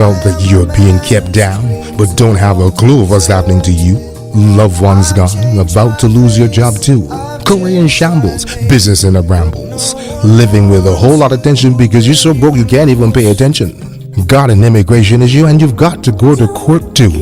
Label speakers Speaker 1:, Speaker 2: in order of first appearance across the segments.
Speaker 1: Felt that you're being kept down, but don't have a clue of what's happening to you. Loved ones gone, about to lose your job too. Career in shambles, business in a brambles. Living with a whole lot of tension because you're so broke you can't even pay attention. Got an immigration issue and you've got to go to court too.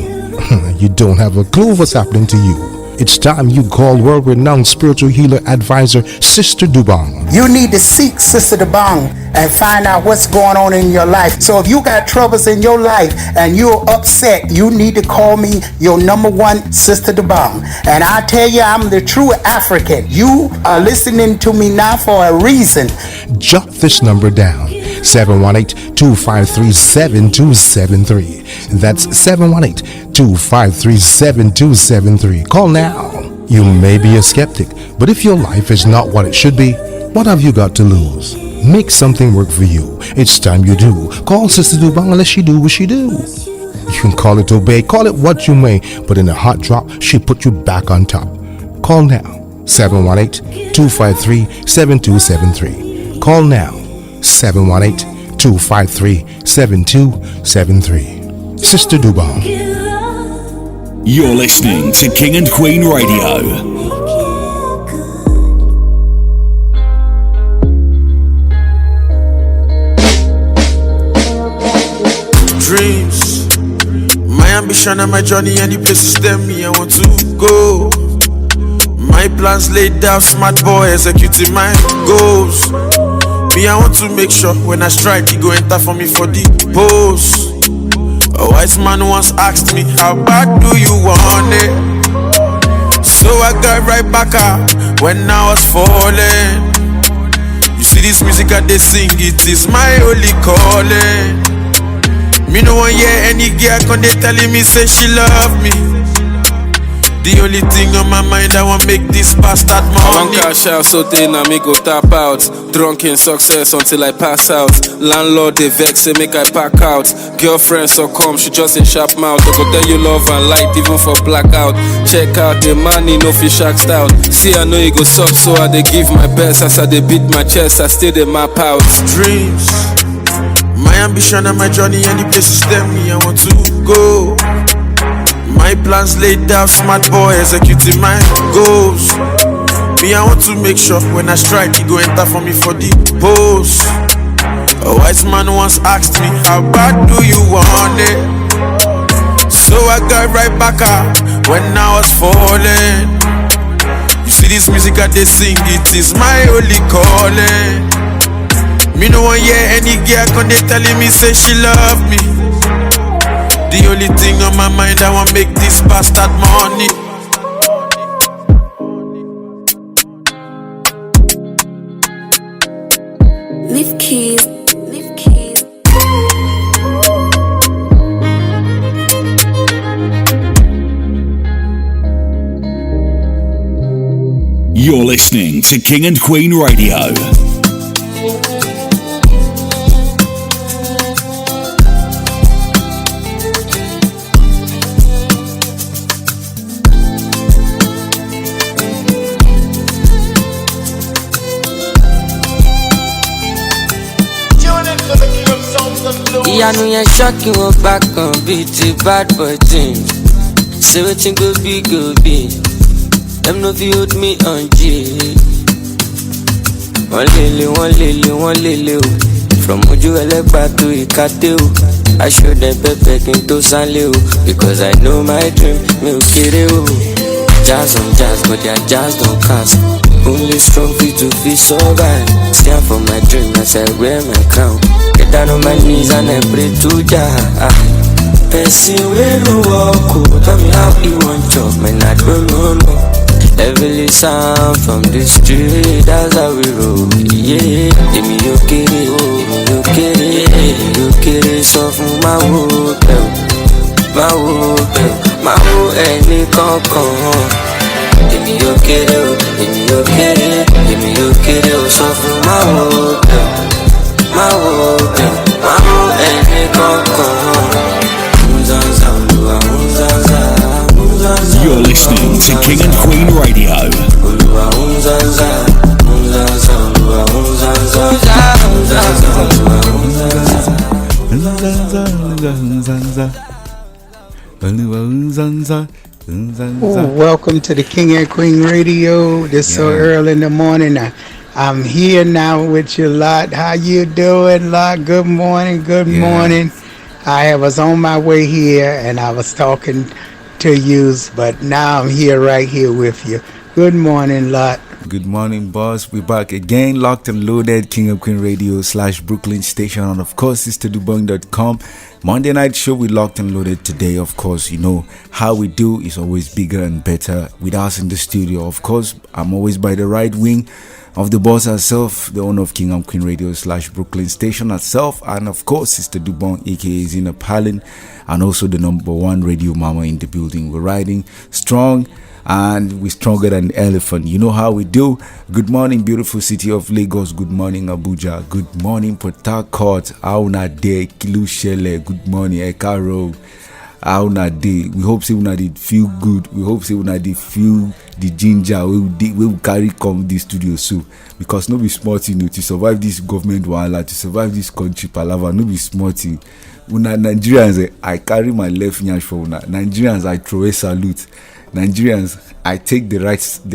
Speaker 1: You don't have a clue of what's happening to you. It's time you call world-renowned spiritual healer advisor Sister Dobong.
Speaker 2: You need to seek Sister Dobong and find out what's going on in your life. So if you got troubles in your life and you're upset, you need to call me your number one Sister Dobong. And I tell you, I'm the true African. You are listening to me now for a reason.
Speaker 1: Jot this number down. 718-253-7273. That's 718-253-7273. Call now. You may be a skeptic, but if your life is not what it should be, what have you got to lose? Make something work for you. It's time you do. Call Sister Dobong and let she do what she do. You can call it obey, call it what you may, but in a hot drop, she put you back on top. Call now. 718-253-7273. Call now. 718-253-7273. Sister Dobong.
Speaker 3: You're listening to King and Queen Radio.
Speaker 4: Dreams, my ambition and my journey and the places them me I want to go. My plans laid down, smart boy executing my goals. Me, I want to make sure when I strike, you go enter for me for the pose. A wise man once asked me, how bad do you want it? So I got right back up when I was falling. You see this music I they sing, it is my only calling. Me no one hear any girl when they telling me say she love me. The only thing on my mind, I want make this bastard money.
Speaker 5: I want cash out, so then I me go tap out. Drunk in success until I pass out. Landlord they vex, say make I pack out. Girlfriend so come, she just in sharp mouth. I go tell you love and light even for blackout. Check out the money, no fish axed out. See I know you go suck, so I they give my best. As I they beat my chest, I still they map out.
Speaker 4: Dreams, my ambition and my journey and the places them me I want to go. My plans laid down, smart boy executing my goals. Me, I want to make sure when I strike, you go enter for me for the pose. A wise man once asked me, how bad do you want it? So I got right back up when I was falling. You see this music I they sing, it is my only calling. Me no one hear any girl when they telling me say she love me. The only thing on my mind, I want make this bastard money.
Speaker 6: Leave keys, leave keys.
Speaker 3: You're listening to King and Queen Radio.
Speaker 7: Ìyanu yẹn ṣọ́ọ̀kì wọn bá kan bíi ti bad boy team. Say wetin go be go be. Dem no fit hold me on G. Wọ́n lélẹ̀ o. From ojú ẹlẹ́gbàá to ìkàtẹ́ o. I show them pepper kí n tó sánlé o. Because I know my dream, mi ò kéré o. Jazz on jazz, but their jazz don't cast. Only strong feet to feel survive. Stand for my dream as I wear my crown. Get down on my knees and I pray to Jah. Person wey no walk, tell me how he want chop, man I don't know no. Heavily sound from the street, that's how we roll. Yeah, give me your kere, sọ fún ma wo ẹni kankan. Give me your kere, sọ fún ma wo ẹni kankan.
Speaker 3: You're listening to King and Queen Radio.
Speaker 2: Welcome to the King and Queen Radio. This so early in the morning. I'm here now with you, Lot. How you doing, Lot? Good morning. Good morning. I was on my way here and I was talking to you, but now I'm here right here with you. Good morning, Lot.
Speaker 8: Good morning, boss. We're back again, locked and loaded, King of Queen Radio / Brooklyn Station, and of course, Dobong.com. Monday night show, we locked and loaded today. Of course, you know how we do is always bigger and better with us in the studio. Of course, I'm always by the right wing of the boss herself, the owner of King and Queen Radio / Brooklyn Station herself, and of course, Sister Dobong, aka Zina Palin, and also the #1 radio mama in the building. We're riding strong. And we're stronger than an elephant. You know how we do. Good morning, beautiful city of Lagos. Good morning, Abuja. Good morning, Port Harcourt. Auna de Kilushele. Good morning, Ekaro. Auna de. We hope say una did feel good. We hope say una did feel the ginger. We will carry come this studio soon. Because no be smart thing to survive this government wahala, to survive this country palava. No be smart thing. Una Nigerians, I carry my left nyash for una. Nigerians, I throw a salute. Nigerians, I take the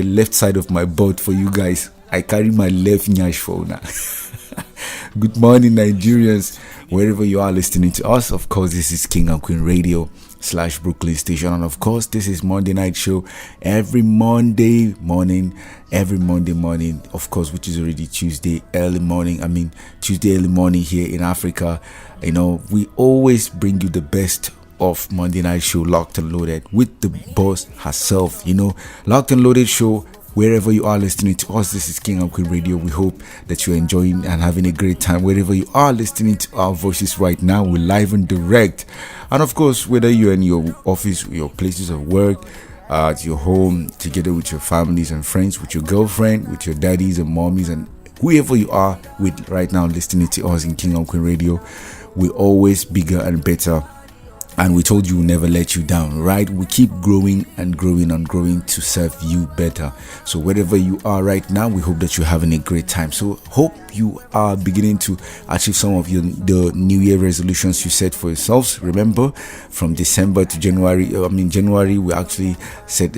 Speaker 8: left side of my boat for you guys. I carry my left nyash for now. Good morning, Nigerians, wherever you are listening to us. Of course, this is King and Queen Radio / Brooklyn Station, and of course, this is Monday night show every Monday morning. Of course, which is already Tuesday early morning. Tuesday early morning here in Africa. You know, we always bring you the best of Monday night show, locked and loaded with the boss herself. You know, locked and loaded show wherever you are listening to us. This is King and Queen Radio. We hope that you're enjoying and having a great time wherever you are listening to our voices right now. We're live and direct, and of course, whether you're in your office, your places of work, at your home, together with your families and friends, with your girlfriend, with your daddies and mommies, and whoever you are with right now listening to us in King and Queen Radio, we're always bigger and better. And we told you we'll never let you down, right? We keep growing and growing and growing to serve you better. So wherever you are right now, we hope that you're having a great time. So hope you are beginning to achieve some of the New Year resolutions you set for yourselves. Remember, from December to January, January, we actually set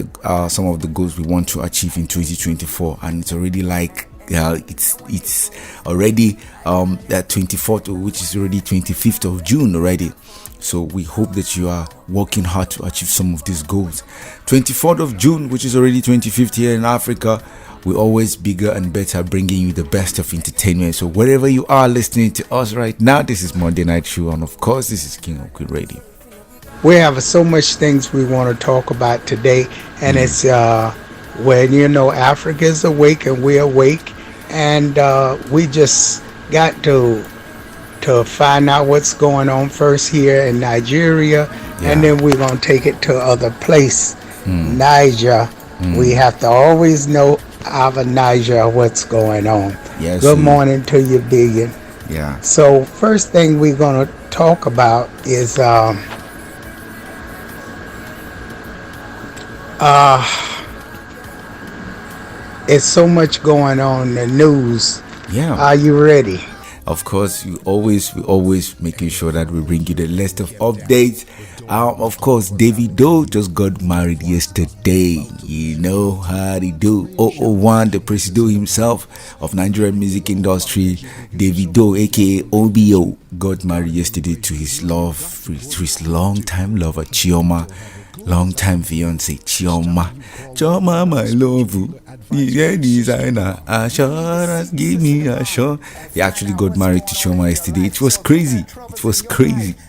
Speaker 8: some of the goals we want to achieve in 2024. And it's already like, it's already that 24th, which is already 25th of June already. So we hope that you are working hard to achieve some of these goals. 24th of June, which is already 25th here in Africa, we're always bigger and better, bringing you the best of entertainment. So wherever you are listening to us right now, this is Monday Night Show, and of course, this is King of Queen Radio.
Speaker 2: We have so much things we want to talk about today, and it's when Africa is awake and we're awake, and we just got to find out what's going on first here in Nigeria, and then we're going to take it to other place. Niger. We have to always know our Niger what's going on.
Speaker 8: Yes.
Speaker 2: Good morning to you, Billion.
Speaker 8: Yeah.
Speaker 2: So first thing we're going to talk about is it's so much going on in the news.
Speaker 8: Yeah.
Speaker 2: Are you ready?
Speaker 8: Of course, we always making sure that we bring you the list of updates. Of course, Davido just got married yesterday. You know how he do. 001, the president himself of Nigerian music industry, Davido, aka OBO, got married yesterday to his long-time lover, Chioma. Long-time fiance, Chioma, my love. The designer, assurance, give me assurance. He actually got married to Chioma yesterday. It was crazy.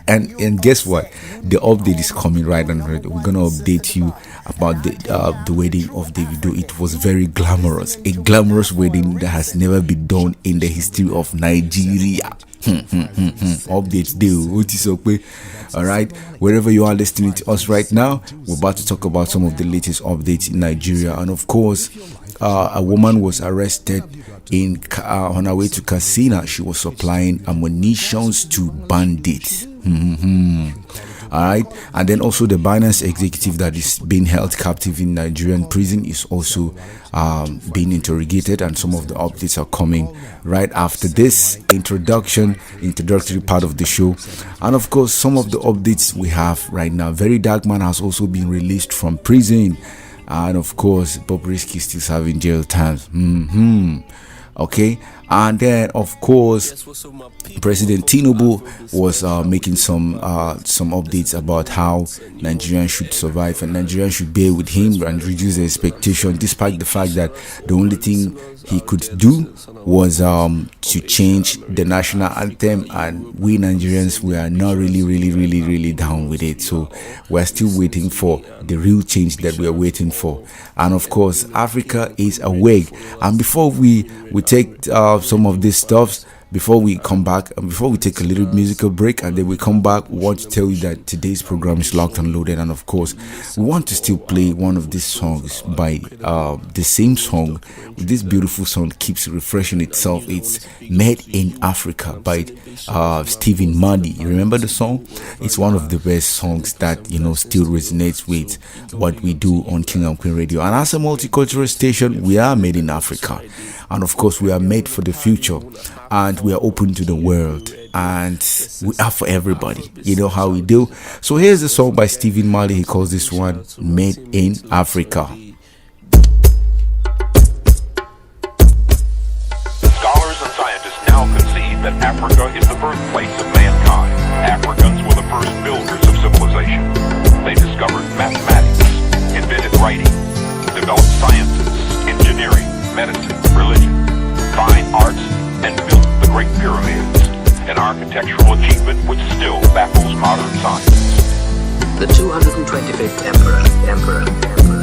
Speaker 8: And guess what? The update is coming right on. We're gonna update you about the wedding of Davido. It was very glamorous. A glamorous wedding that has never been done in the history of Nigeria. Updates deal. What is up? Alright, wherever you are listening to us right now, we're about to talk about some of the latest updates in Nigeria. And of course, a woman was arrested on her way to Katsina. She was supplying ammunition to bandits. All right, and then also the Binance executive that is being held captive in Nigerian prison is also being interrogated, and some of the updates are coming right after this introductory part of the show. And of course, some of the updates we have right now. Very Dark Man has also been released from prison, and of course, Bobrisky still serving jail times. Okay, and then of course, President Tinubu was making some updates about how Nigerians should survive and Nigerians should bear with him and reduce their expectation, despite the fact that the only thing he could do was to change the national anthem, and we Nigerians, we are not really down with it. So we're still waiting for the real change that we are waiting for. And of course, Africa is awake. And before we take some of this stuff, before we come back, and before we take a little musical break, and then we come back, we want to tell you that today's program is locked and loaded. And of course, we want to still play one of these songs by the same song. This beautiful song keeps refreshing itself. It's Made in Africa by Stephen Muddy. You remember the song? It's one of the best songs that, you know, still resonates with what we do on King and Queen Radio. And as a multicultural station, we are made in Africa. And of course, we are made for the future, and we are open to the world, and we are for everybody. You know how we do. So here's the song by Stephen Marley. He calls this one Made in Africa.
Speaker 9: Scholars and scientists now concede that Africa is the birthplace of mankind. Africans were the first builders of civilization. They discovered mathematics, invented writing, developed sciences, engineering, medicine, religion, fine arts, and built the Great Pyramids, an architectural achievement which still baffles modern science.
Speaker 10: The 225th Emperor,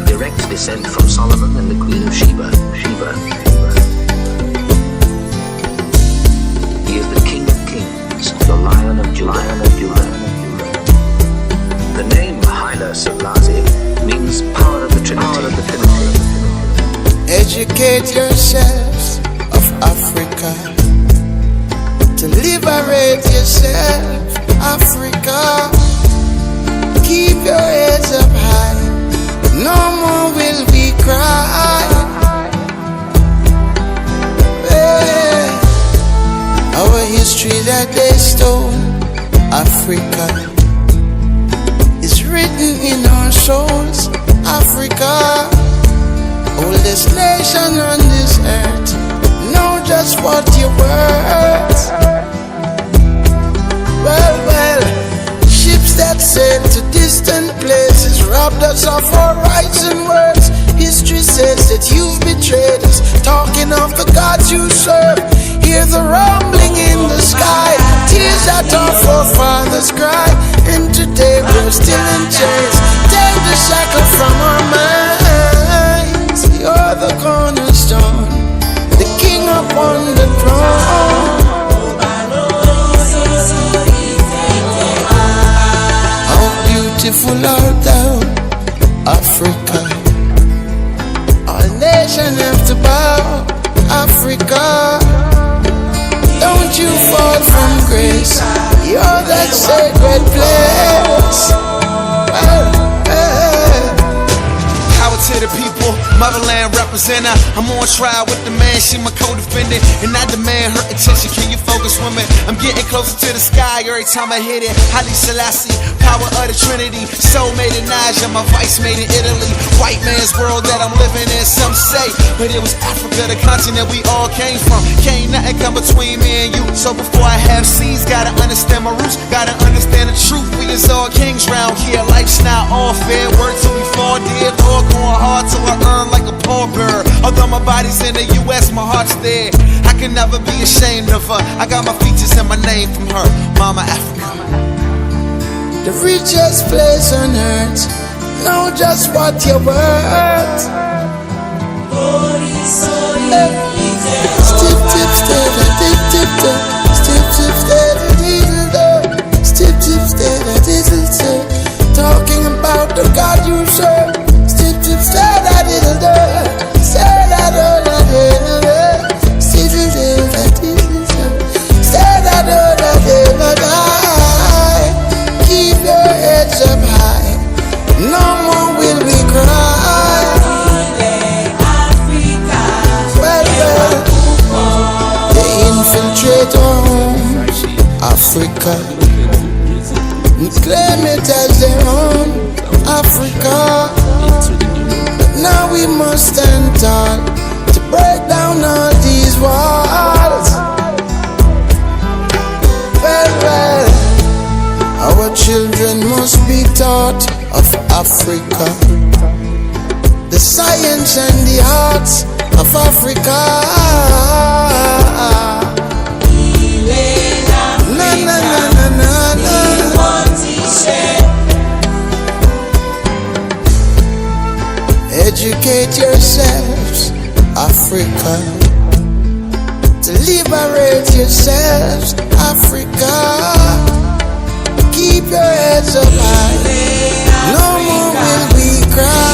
Speaker 10: direct descent from Solomon and the Queen of Sheba. He is the King of Kings, the Lion of Judah. The name Haile Selassie means power of the Trinity.
Speaker 11: Educate yourselves of Africa, to liberate yourself, Africa. Keep your heads up high, no more will we cry. Yeah. Our history that they stole, Africa, is written in our souls, Africa. Oldest nation on this earth, know just what you're worth. Well, ships that sail to distant places robbed us of our rights and words. History says that you've betrayed us, talking of the gods you serve. Hear the rumbling in the sky, tears that our forefathers cry. And today we're still in chains, take the shackle from our minds. You're the cornerstone, the king upon the throne. How beautiful art thou, Africa. Our nation have to bow, Africa. Don't you fall from grace, you're that sacred place.
Speaker 12: Power to the people, motherland representer. I'm on trial with the man, she my co-defendant, and I demand her attention. Can you focus, woman? I'm getting closer to the sky every time I hit it. Haile Selassie, power of the Trinity. Soul made in Niger, my vice made in Italy. White man's world that I'm living in, some say, but it was Africa, the continent we all came from. Can't nothing come between me and you. So before I have seeds, gotta understand my roots, gotta understand the truth. We is all kings round here. Life's not all fair. Work till we fall dead, Lord, going hard till I earn like a poor bird. Although my body's in the US, my heart's there. I can never be ashamed of her. I got my features and my name from her, Mama Africa.
Speaker 11: The richest place on earth, know just what you're worth. Stip, tip, step, tip, tip, tip. Stip, tip, step, diddle, dip. Stip, tip, step, diddle, dip. Talking about the God you serve. Stip, tip, step, diddle, dip. Say that all I did. Stip, tip, step, diddle, dip. Say that all I did. Keep your head Africa and claim it as their own Africa. But now we must stand tall to break down all these walls. Well, our children must be taught of Africa, the science and the arts of Africa. Na na na na na na. Educate yourselves, Africa, to liberate yourselves, Africa. Keep your heads up high, no more will we cry.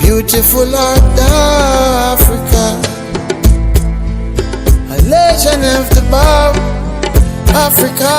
Speaker 11: Beautiful art Africa, a nation of the bow, Africa.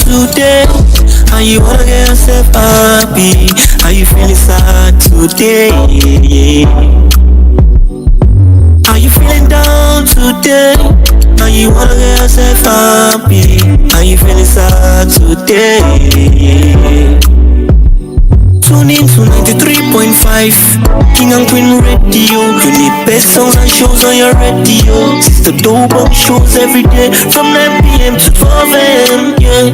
Speaker 13: Today, and you wanna get yourself happy. Are you feeling sad today? Are you feeling down today? And you wanna get yourself happy. Are you feeling sad today? Tune in to 93.5 King and Queen Radio. You need best sounds and shows on your radio. Sister Dobong shows every day from 9 p.m. to 12 a.m. Yeah,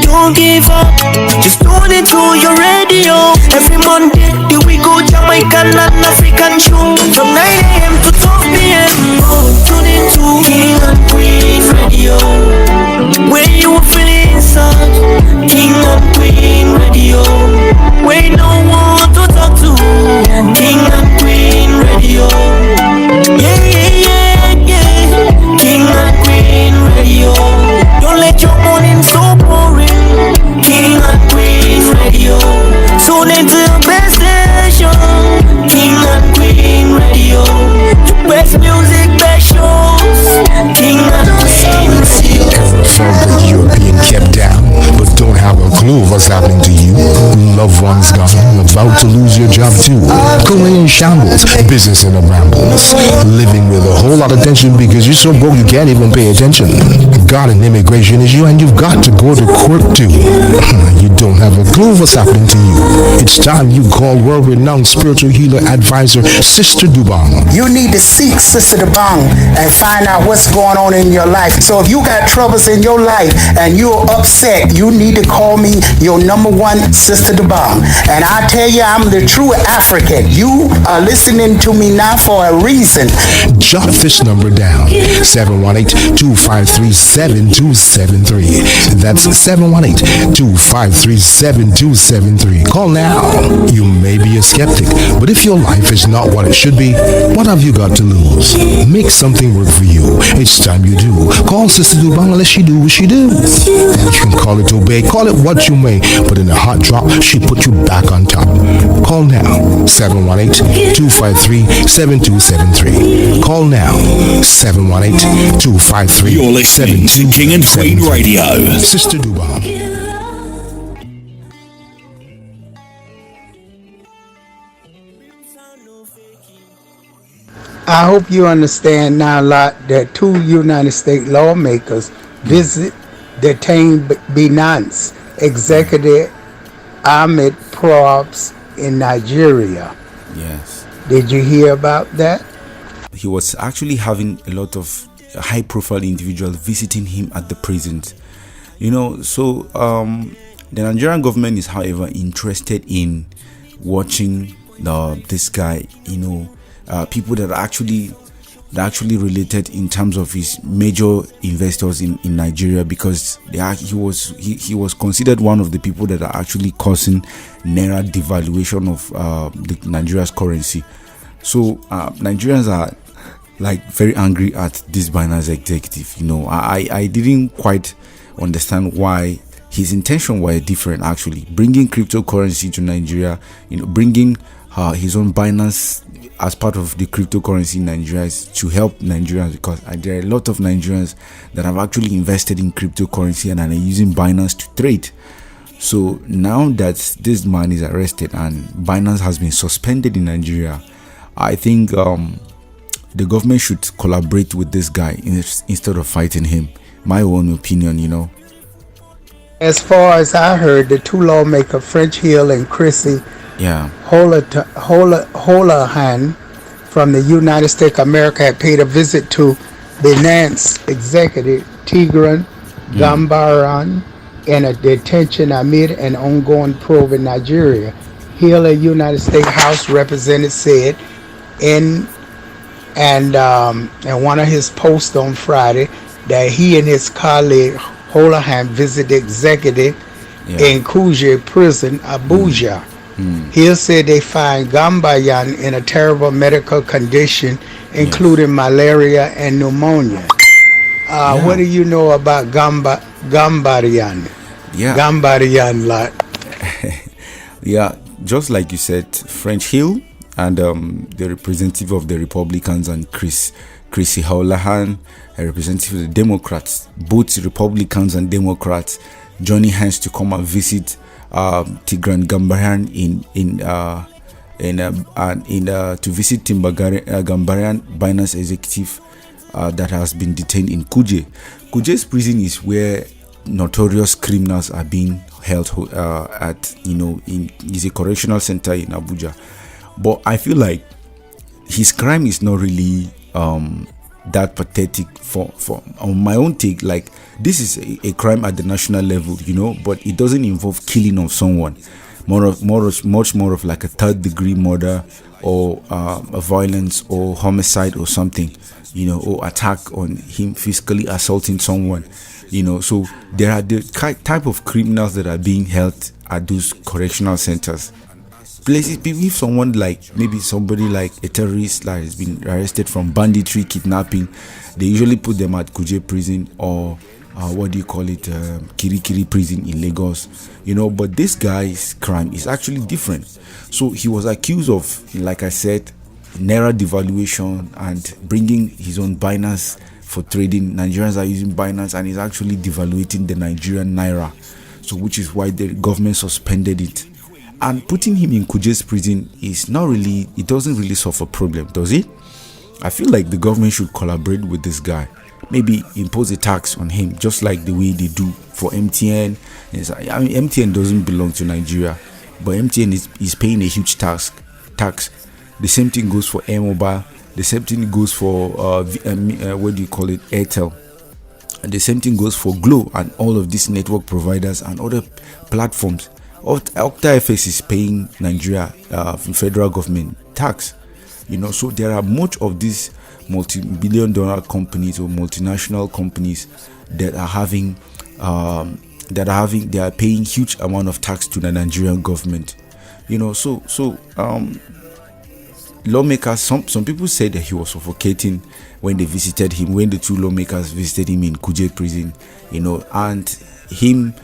Speaker 13: don't give up, just tune into your radio. Every Monday, here we go, Jamaican and African show from 9 a.m. to 12 p.m. Oh, tune into King and Queen Radio, where you will feel inside. King and Queen Radio, where no one to talk to. King and Queen Radio, yeah, yeah, yeah, yeah. King and Queen Radio, don't let your morning so boring. King and Queen Radio, tune into your best station. King and Queen Radio, the best music, best shows. King and Queen Radio.
Speaker 1: Ever felt that you're being kept down, but don't have a clue of what's happening to you? Loved ones gone, about to lose your job too. Career in shambles, business in a brambles. Living with a whole lot of tension because you're so broke you can't even pay attention. God and immigration is you and you've got to go to court too. You don't have a clue of what's happening to you. It's time you call world-renowned spiritual healer advisor Sister Dobong.
Speaker 2: You need to seek Sister Dobong and find out what's going on in your life. So if you got troubles in your life and you're upset, you need to call me your number one Sister Dobong. And I tell you, I'm the true African. You are listening to me now for a reason.
Speaker 1: Jot this number down, 718-253-7273. That's 718-253-7273. Call now. You may be a skeptic, but if your life is not what it should be, what have you got to lose? Make something work for you. It's time you do. Call Sister Dobong and let she do what she do. You can call it obey, call it what you may, but in a hot drop, she put you back on top. Call now, 718-253-7273. Call now, 718-253-7273.
Speaker 3: You're listening to King and Queen Radio.
Speaker 1: Sister Dobong.
Speaker 2: I hope you understand now, lot, that two United States lawmakers detained Binance executive Ahmed Probst in Nigeria.
Speaker 8: Yes.
Speaker 2: Did you hear about that?
Speaker 8: He was actually having a lot of high-profile individuals visiting him at the prison. You know, so the Nigerian government is, however, interested in watching this guy, you know, people that are actually related in terms of his major investors in Nigeria, because he was considered one of the people that are actually causing naira devaluation of the Nigeria's currency. So Nigerians are like very angry at this Binance executive. I didn't quite understand why his intention were different. Actually, bringing cryptocurrency to Nigeria, bringing his own Binance as part of the cryptocurrency in Nigeria is to help Nigerians, because there are a lot of Nigerians that have actually invested in cryptocurrency and are using Binance to trade. So now that this man is arrested and Binance has been suspended in Nigeria, I think the government should collaborate with this guy instead of fighting him. My own opinion.
Speaker 2: As far as I heard, the two lawmakers, French Hill and Chrissy Holahan from the United States of America, had paid a visit to Binance executive Tigran Gambaryan in a detention amid an ongoing probe in Nigeria. Hill, a United States House representative, said in one of his posts on Friday that he and his colleague Holahan visited the executive in Kuje prison, Abuja. Hill said they find Gambaryan in a terrible medical condition, including malaria and pneumonia. What do you know about Gambaryan? Gambaryan lot.
Speaker 8: Just like you said, French Hill and the representative of the Republicans, and Chrissy Holahan, a representative of the Democrats, both Republicans and Democrats, joining hands to come and visit Tigran Gambaryan to visit Gambaryan, Binance executive that has been detained in Kuje. Kuje's prison is where notorious criminals are being held is a correctional center in Abuja. But I feel like his crime is not really that pathetic for on my own take. Like, this is a crime at the national level, but it doesn't involve killing of someone. Much more of like a third degree murder or a violence or homicide or something, or attack on him, physically assaulting someone, So there are the type of criminals that are being held at those correctional centers. Places, if someone maybe somebody like a terrorist that has been arrested from banditry, kidnapping, they usually put them at Kuje prison or Kirikiri prison in Lagos, but this guy's crime is actually different. So he was accused of, like I said, naira devaluation and bringing his own Binance for trading. Nigerians are using Binance and he's actually devaluating the Nigerian naira, so which is why the government suspended it. And putting him in Kuje's prison is not really, it doesn't really solve a problem, does it? I feel like the government should collaborate with this guy. Maybe impose a tax on him, just like the way they do for MTN. I mean, MTN doesn't belong to Nigeria, but MTN is paying a huge tax. The same thing goes for Mobile. The same thing goes for Airtel. And the same thing goes for Glo and all of these network providers and other platforms. OctaFX is paying Nigeria federal government tax, so there are much of these multi-billion-dollar companies or multinational companies that are paying huge amount of tax to the Nigerian government, lawmakers, some people said that he was suffocating when they visited him, when the two lawmakers visited him in Kuje prison, and him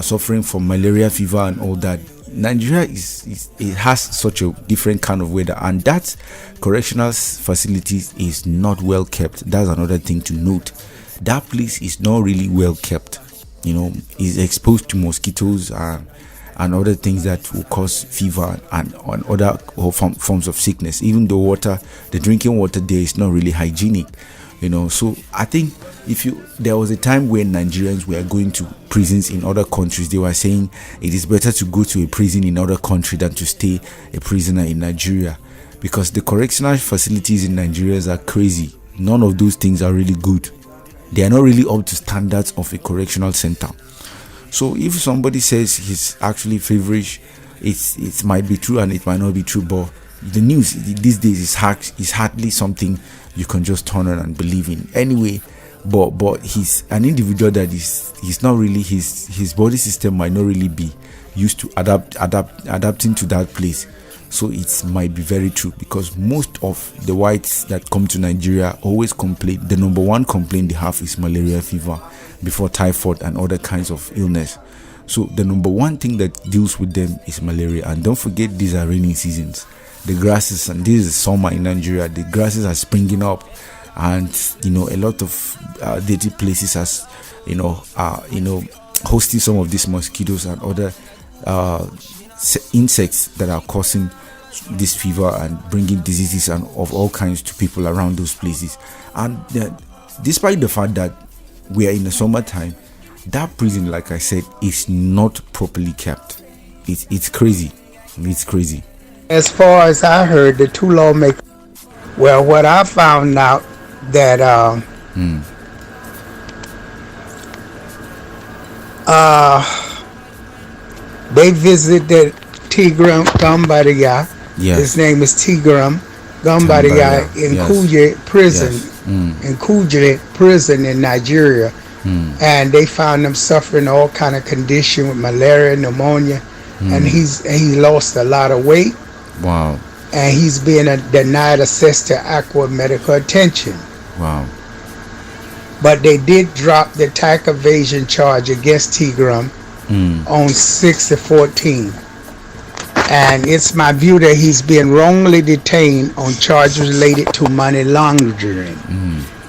Speaker 8: suffering from malaria fever and all that. Nigeria it has such a different kind of weather, and that correctional facilities is not well kept. That's another thing to note. That place is not really well kept. Is exposed to mosquitoes and other things that will cause fever and other forms of sickness. Even the drinking water there is not really hygienic. So I think there was a time when Nigerians were going to prisons in other countries, they were saying it is better to go to a prison in another country than to stay a prisoner in Nigeria, because the correctional facilities in Nigeria are crazy. None of those things are really good. They are not really up to standards of a correctional center. So if somebody says he's actually feverish, it might be true and it might not be true, but the news these days is hardly something you can just turn on and believe in. Anyway, but he's an individual that he's not really, his body system might not really be used to adapting to that place. So it might be very true, because most of the whites that come to Nigeria always complain. The number one complaint they have is malaria fever before typhoid and other kinds of illness. So the number one thing that deals with them is malaria. And don't forget, these are rainy seasons. The grasses, and this is summer in Nigeria, the grasses are springing up, and a lot of dirty places as hosting some of these mosquitoes and other insects that are causing this fever and bringing diseases and of all kinds to people around those places. And despite the fact that we are in the summertime, that prison, like I said, is not properly kept. It's crazy. It's crazy.
Speaker 2: As far as I heard, the two lawmakers, well, what I found out that they visited Tigran Gambariya.
Speaker 8: Yes.
Speaker 2: His name is Tigran Gambariya in Kuje prison, in Kuje prison in Nigeria. And they found him suffering all kind of condition with malaria, pneumonia, and he lost a lot of weight.
Speaker 8: Wow.
Speaker 2: And he's being denied access to aqua medical attention.
Speaker 8: Wow.
Speaker 2: But they did drop the tax evasion charge against Tigran on 6/14. And it's my view that he's being wrongly detained on charges related to money laundering.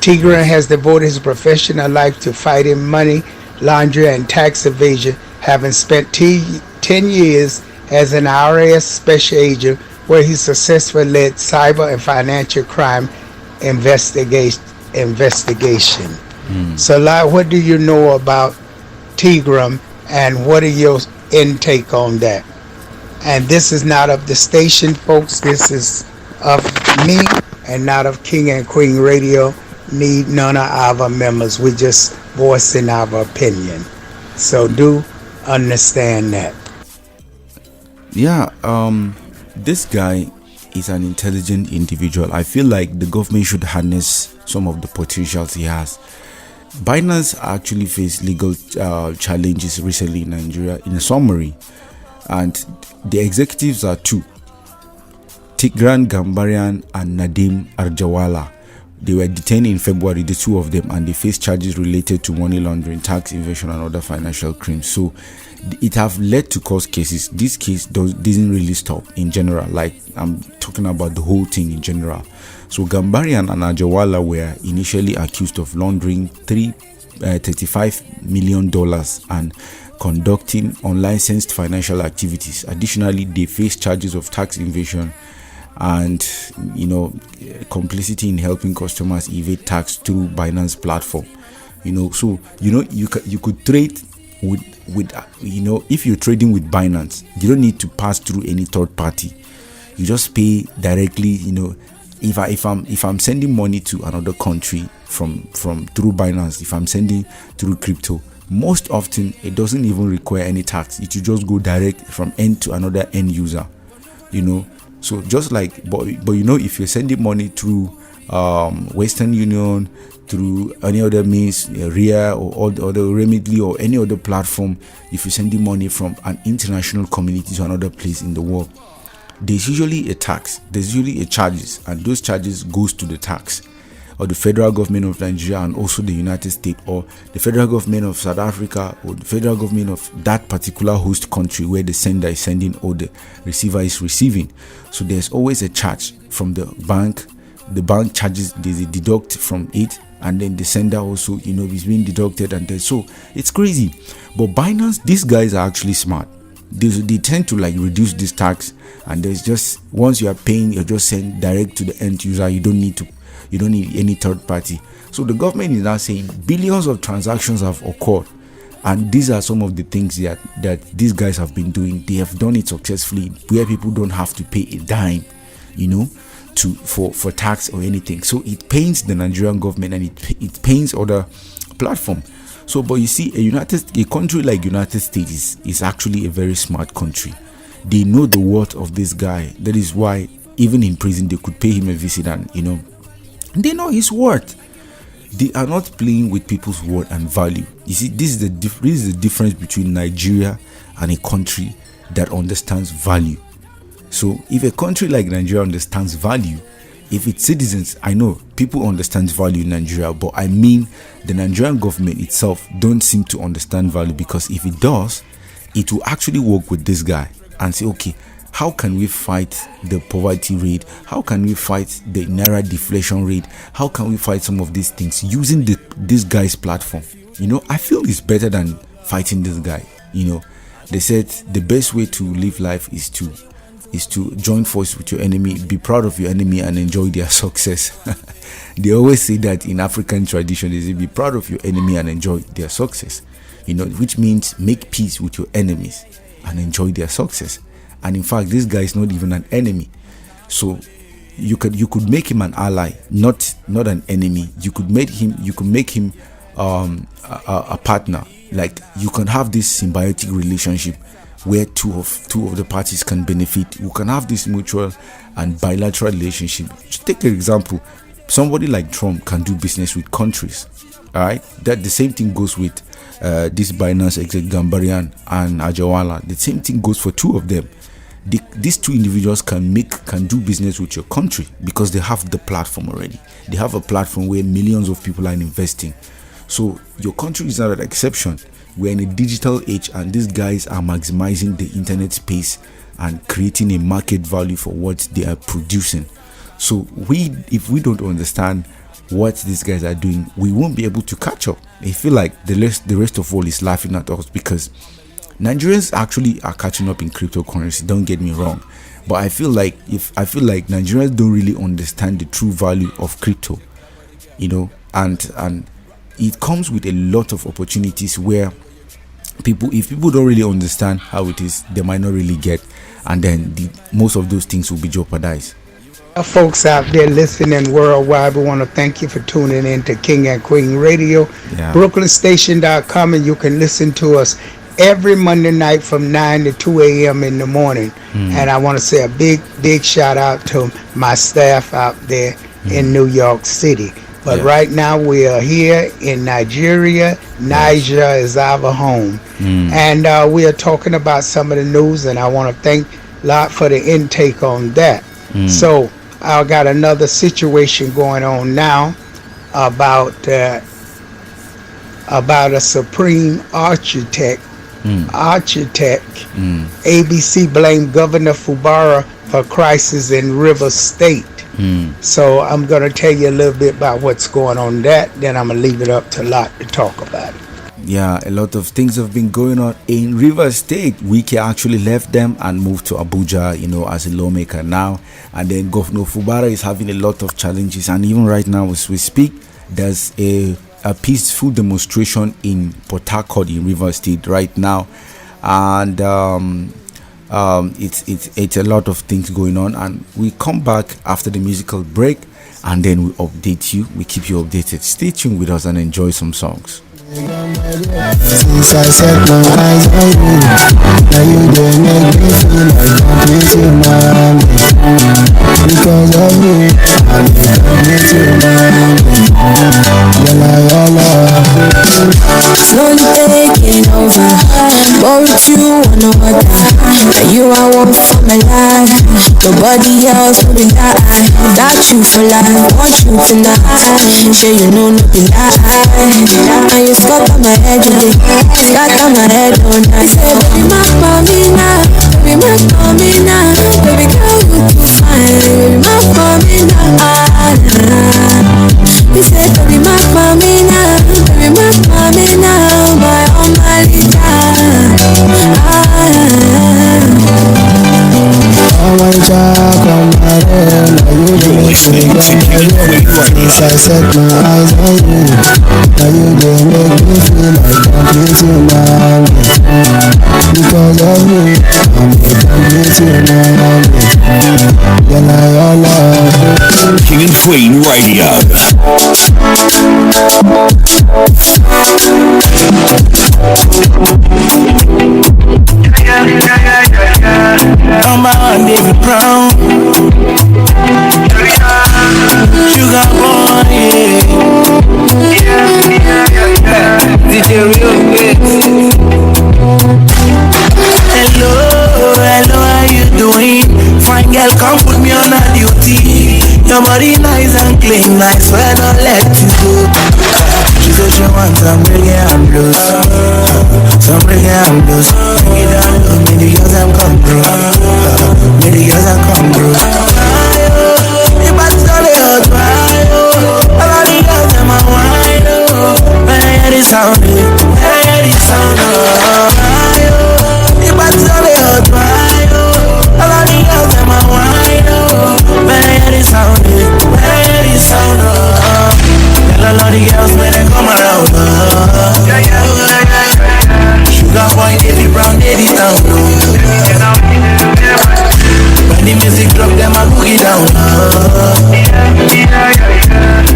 Speaker 2: Tigran has devoted his professional life to fighting money laundering and tax evasion, having spent 10 years as an IRS special agent, where he successfully led cyber and financial crime investigation. So, like, what do you know about Tigran, and what are your intake on that? And this is not of the station, folks. This is of me and not of King and Queen Radio. Need none of our members. We're just voicing our opinion. So do understand that.
Speaker 8: Yeah, this guy is an intelligent individual. I feel like the government should harness some of the potentials he has. Binance actually faced legal challenges recently in Nigeria, in a summary, and the executives are two: Tigran Gambarian and Nadim Arjawala. They were detained in February, the two of them, and they faced charges related to money laundering, tax evasion, and other financial crimes. So it have led to court cases. This case doesn't really stop in general. Like, I'm talking about the whole thing in general. So Gambarian and Arjawala were initially accused of laundering $35 million and conducting unlicensed financial activities. Additionally, they faced charges of tax evasion and complicity in helping customers evade tax through Binance platform. So you could trade with if you're trading with Binance, you don't need to pass through any third party. You just pay directly. If I'm sending money to another country from through Binance, if I'm sending through crypto, most often it doesn't even require any tax. It will just go direct from end to another end user. So just like, but if you're sending money through Western Union, through any other means, RIA or other Remitly or any other platform, if you're sending money from an international community to another place in the world, there's usually a tax, there's usually a charges, and those charges goes to the tax or the federal government of Nigeria and also the United States or the federal government of South Africa or the federal government of that particular host country where the sender is sending or the receiver is receiving. So there's always a charge from the bank. The bank charges, they deduct from it, and then the sender also, is being deducted, and then so it's crazy. But Binance, these guys are actually smart. They tend to reduce this tax, and there's just, once you are paying, you're just send direct to the end user. You don't need any third party. So the government is now saying billions of transactions have occurred, and these are some of the things that these guys have been doing. They have done it successfully, where people don't have to pay a dime, for tax or anything. So it pains the Nigerian government, and it pains other platform. So, but you see, a country like United States is actually a very smart country. They know the worth of this guy. That is why even in prison, they could pay him a visit, and they know his worth. They are not playing with people's worth and value. You see, this is the difference between Nigeria and a country that understands value. So if a country like Nigeria understands value, if its citizens, I know people understand value in Nigeria, but I mean the Nigerian government itself don't seem to understand value, because if it does, it will actually work with this guy and say, okay, how can we fight the poverty rate? How can we fight the naira deflation rate? How can we fight some of these things using this guy's platform? I feel it's better than fighting this guy. They said the best way to live life is to join forces with your enemy, be proud of your enemy, and enjoy their success. They always say that in African tradition, they say be proud of your enemy and enjoy their success. Which means make peace with your enemies and enjoy their success. And in fact, this guy is not even an enemy. So you could make him an ally, not an enemy. You could make him a partner. Like, you can have this symbiotic relationship where two of the parties can benefit. You can have this mutual and bilateral relationship. Just take an example. Somebody like Trump can do business with countries. All right, that the same thing goes with this Binance exec Gambarian and Ajawala. The same thing goes for two of them. These two individuals can do business with your country because they have the platform already. They have a platform where millions of people are investing. So your country is not an exception. We're in a digital age, and these guys are maximizing the internet space and creating a market value for what they are producing. So if we don't understand what these guys are doing, we won't be able to catch up. I feel like the rest of all is laughing at us, because Nigerians actually are catching up in cryptocurrency. Don't get me wrong, but I feel like Nigerians don't really understand the true value of crypto, and it comes with a lot of opportunities where if people don't really understand how it is, they might not really get, and then most of those things will be jeopardized.
Speaker 2: Folks out there listening worldwide, we want to thank you for tuning in to King and Queen Radio, BrooklynStation.com, and you can listen to us every Monday night from 9 to 2 a.m. in the morning. And I want to say a big shout out to my staff out there in New York City. But right now we are here in Nigeria. Niger is our home. And we are talking about some of the news, and I want to thank Lot for the intake on that. So I got another situation going on now about a supreme architect. ABC blamed Governor Fubara for crisis in River State. So I'm going to tell you a little bit about what's going on that. Then I'm going to leave it up to Lot to talk about it.
Speaker 8: Yeah, a lot of things have been going on in River State. Wike actually left them and moved to Abuja, as a lawmaker now. And then Governor Fubara is having a lot of challenges. And even right now, as we speak, there's a peaceful demonstration in Port Harcourt in River State right now. And it's a lot of things going on. And we come back after the musical break, and then we update you. We keep you updated. Stay tuned with us and enjoy some songs.
Speaker 11: Since I set my eyes on you, now you don't make me feel like I'm missing my because of you, I'm missing my
Speaker 14: slowly taking over, but with you I know what that you are one for my life. Nobody else will be that. Got you for life, want you tonight. Sure you know nothing lie. And you got on my head today, got on my head all night. Say baby my Pamina, baby my Pamina, baby girl you too fine, baby my Pamina. He said baby my Pamina, baby my Pamina, my own Malika.
Speaker 11: Since I set my eyes on you, now you dey make me feel like I'm missing my because of you, I'm missing my
Speaker 3: King and Queen Radio.
Speaker 13: Number one, David Brown.
Speaker 11: Some reggae and blues. Some reggae and blues. Bring it down low, make the girls them come through. Make the girls them come through. The body's all the hot fire. All of the girls them a wine. When I hear the sound, when I hear the sound, the body's all the hot fire. All of the girls them a wine. When I hear the sound, when I hear the sound, tell all of the girls when they come around. Sugar boy, Davy Brown, Davy Town. When the music drop, them a boogie down.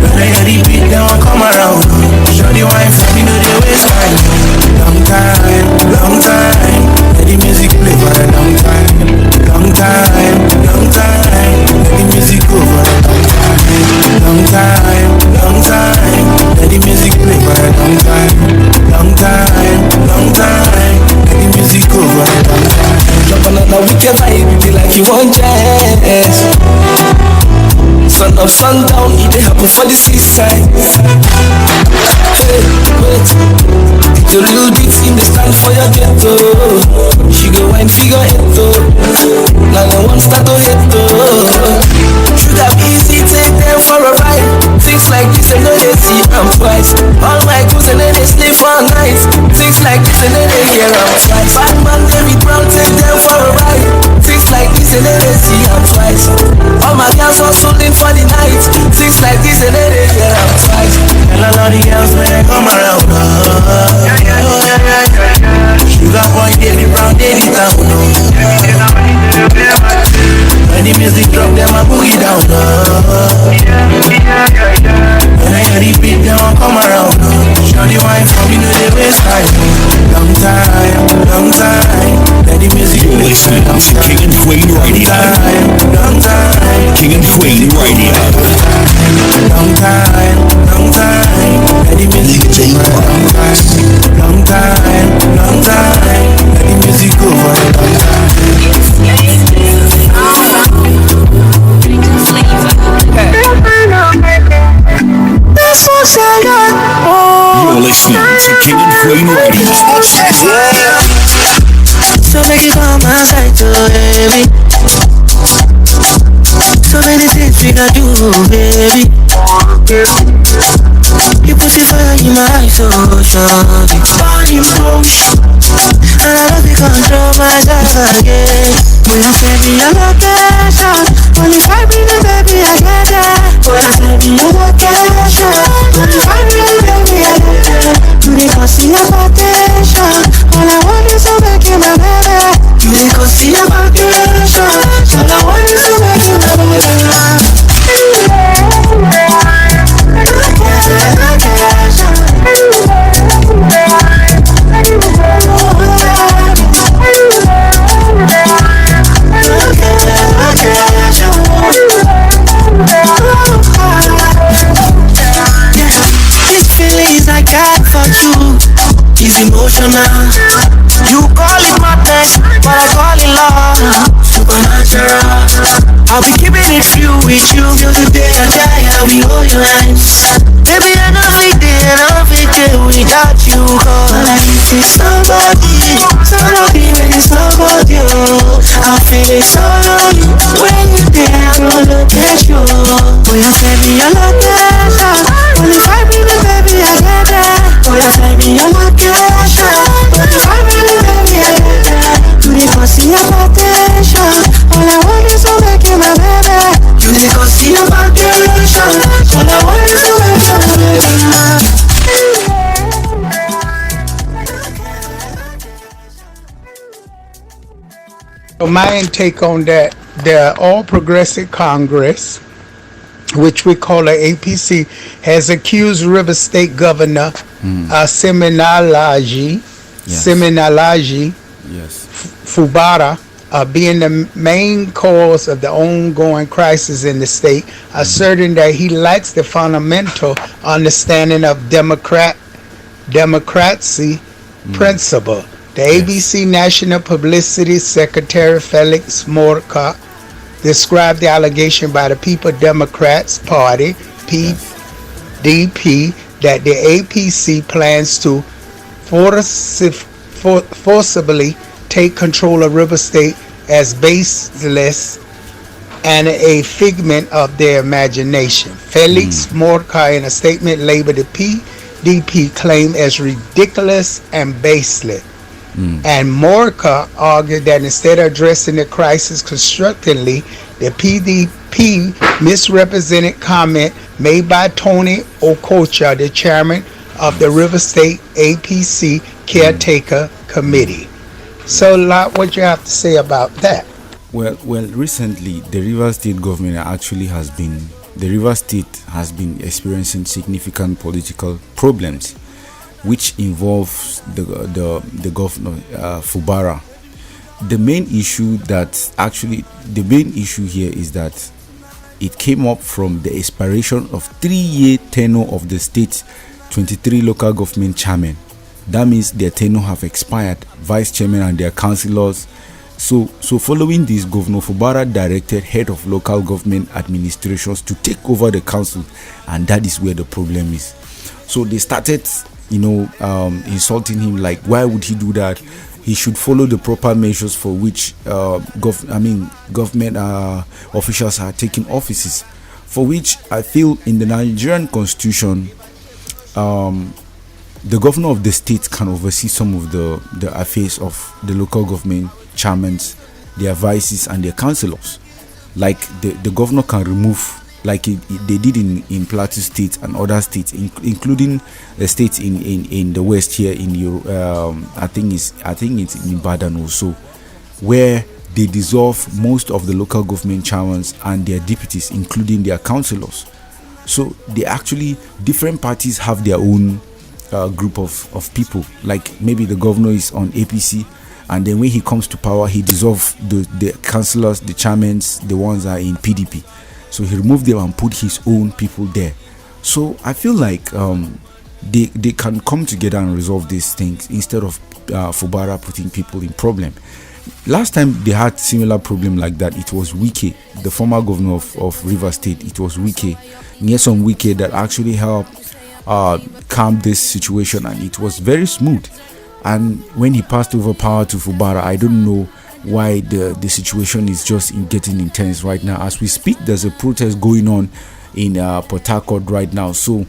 Speaker 11: When I hear the beat, them a come around. Show the wine for me, know they waste time. Long time, long time. Let the music play for a long time. Long time, long time. Let the music go for a long time. Long time, long time. Let the music play for a long time. Long time, long time. Let the music go for a long time. Drop another wicked vibe, you be like you want jazz. Sun up, sundown, it dey happen for the seaside. Hey, wait, it's a real beats in the stand for your ghetto. She go wine figure eight though. Now I want start to hit though. Should have easy take them for a ride. Things like this and then they see I'm twice. All my goons and then they sleep all night. Things like this and then they hear I'm twice. Bad man David Brown take them for a ride. Things like this and then they see I'm twice. All my girls hustling for the night. Things like this and then they hear I'm twice. Tell all of the girls when they come around. Sugar boy David Brown, David Town. When the music drop, them a boogie down. When I hear the beat, them a come around. Show the wine for me, know they waste time. Long time, long time. Let the music
Speaker 3: You're listening to King and Queen Radio.
Speaker 11: Long time,
Speaker 3: King and Queen Radio.
Speaker 11: long time, long time. Let the music go for a long time. Long time, long time. Let the music go for a long time.
Speaker 3: You're listening to King and Queen Radio.
Speaker 11: So make it come my side to baby. So many things we can do, baby. You put the fire in my eyes, so shawty. Body motion, and I love you control myself again. Boy, I said me a location. Only 5 minutes, baby, I get that. Boy, I said me a location. Only 5 minutes, baby, I get that. You need to see a vacation. All I want is to make you my baby. You need to see a vacation. All I want is to make you my baby. These feelings I got for you is emotional. You call it madness, but I call it love. Supernatural. I'll be keeping it real with you till the day I die. I'll be all your hands. Baby, I know we did, I know we did without you. Cause I need somebody, somebody when it's somebody. I feel it so lonely when you're there. I don't look at you. Boy, I said me a location. Only 5 minutes, baby, I get that. Boy, I said me a location. Only 5 minutes, baby, I get that. You need to see a vacation. All I want is to make you my baby. You need to see a vacation. All I want is to make you my baby.
Speaker 2: My intake on that, the All Progressive Congress, which we call the APC, has accused River State Governor Seminalaji Fubara being the main cause of the ongoing crisis in the state, asserting that he lacks the fundamental understanding of democracy principle. The ABC National Publicity Secretary Felix Morka described the allegation by the People Democrats Party, PDP, that the APC plans to forcibly take control of River State as baseless and a figment of their imagination. Felix Mordecai, in a statement, labeled the PDP claim as ridiculous and baseless. And Mordecai argued that instead of addressing the crisis constructively, the PDP misrepresented comment made by Tony Okocha, the chairman of the River State APC Caretaker Committee. So, Lot, what you have to say about that?
Speaker 8: Well, recently the River State government has been experiencing significant political problems, which involves the governor Fubara. The main issue here is that it came up from the expiration of 3-year tenure of the state's 23 local government chairmen. That means their tenure have expired, vice chairman and their councillors. So following this, Governor Fubara directed head of local government administrations to take over the council, and that is where the problem is. So they started, insulting him, like, why would he do that? He should follow the proper measures for which government officials are taking offices, for which I feel in the Nigerian constitution, the governor of the state can oversee some of the affairs of the local government chairmen, their vices and their councillors. Like the governor can remove, like they did in Plateau State and other states, including the states in the west here in Europe. I think it's in Ibadan also, where they dissolve most of the local government chairmen and their deputies, including their councillors. So they actually, different parties have their own group of people. Like maybe the governor is on APC, and then when he comes to power, he dissolves the councillors, the chairmen, the ones that are in PDP. So he removed them and put his own people there. So I feel like they can come together and resolve these things instead of Fubara putting people in problem. Last time they had similar problem like that, it was Wike, the former governor of River State. It was Wike, Nyesom Wike, that actually helped calm this situation, and it was very smooth. And when he passed over power to Fubara, I don't know why the situation is just getting intense right now. As we speak, there's a protest going on in Port Harcourt right now. So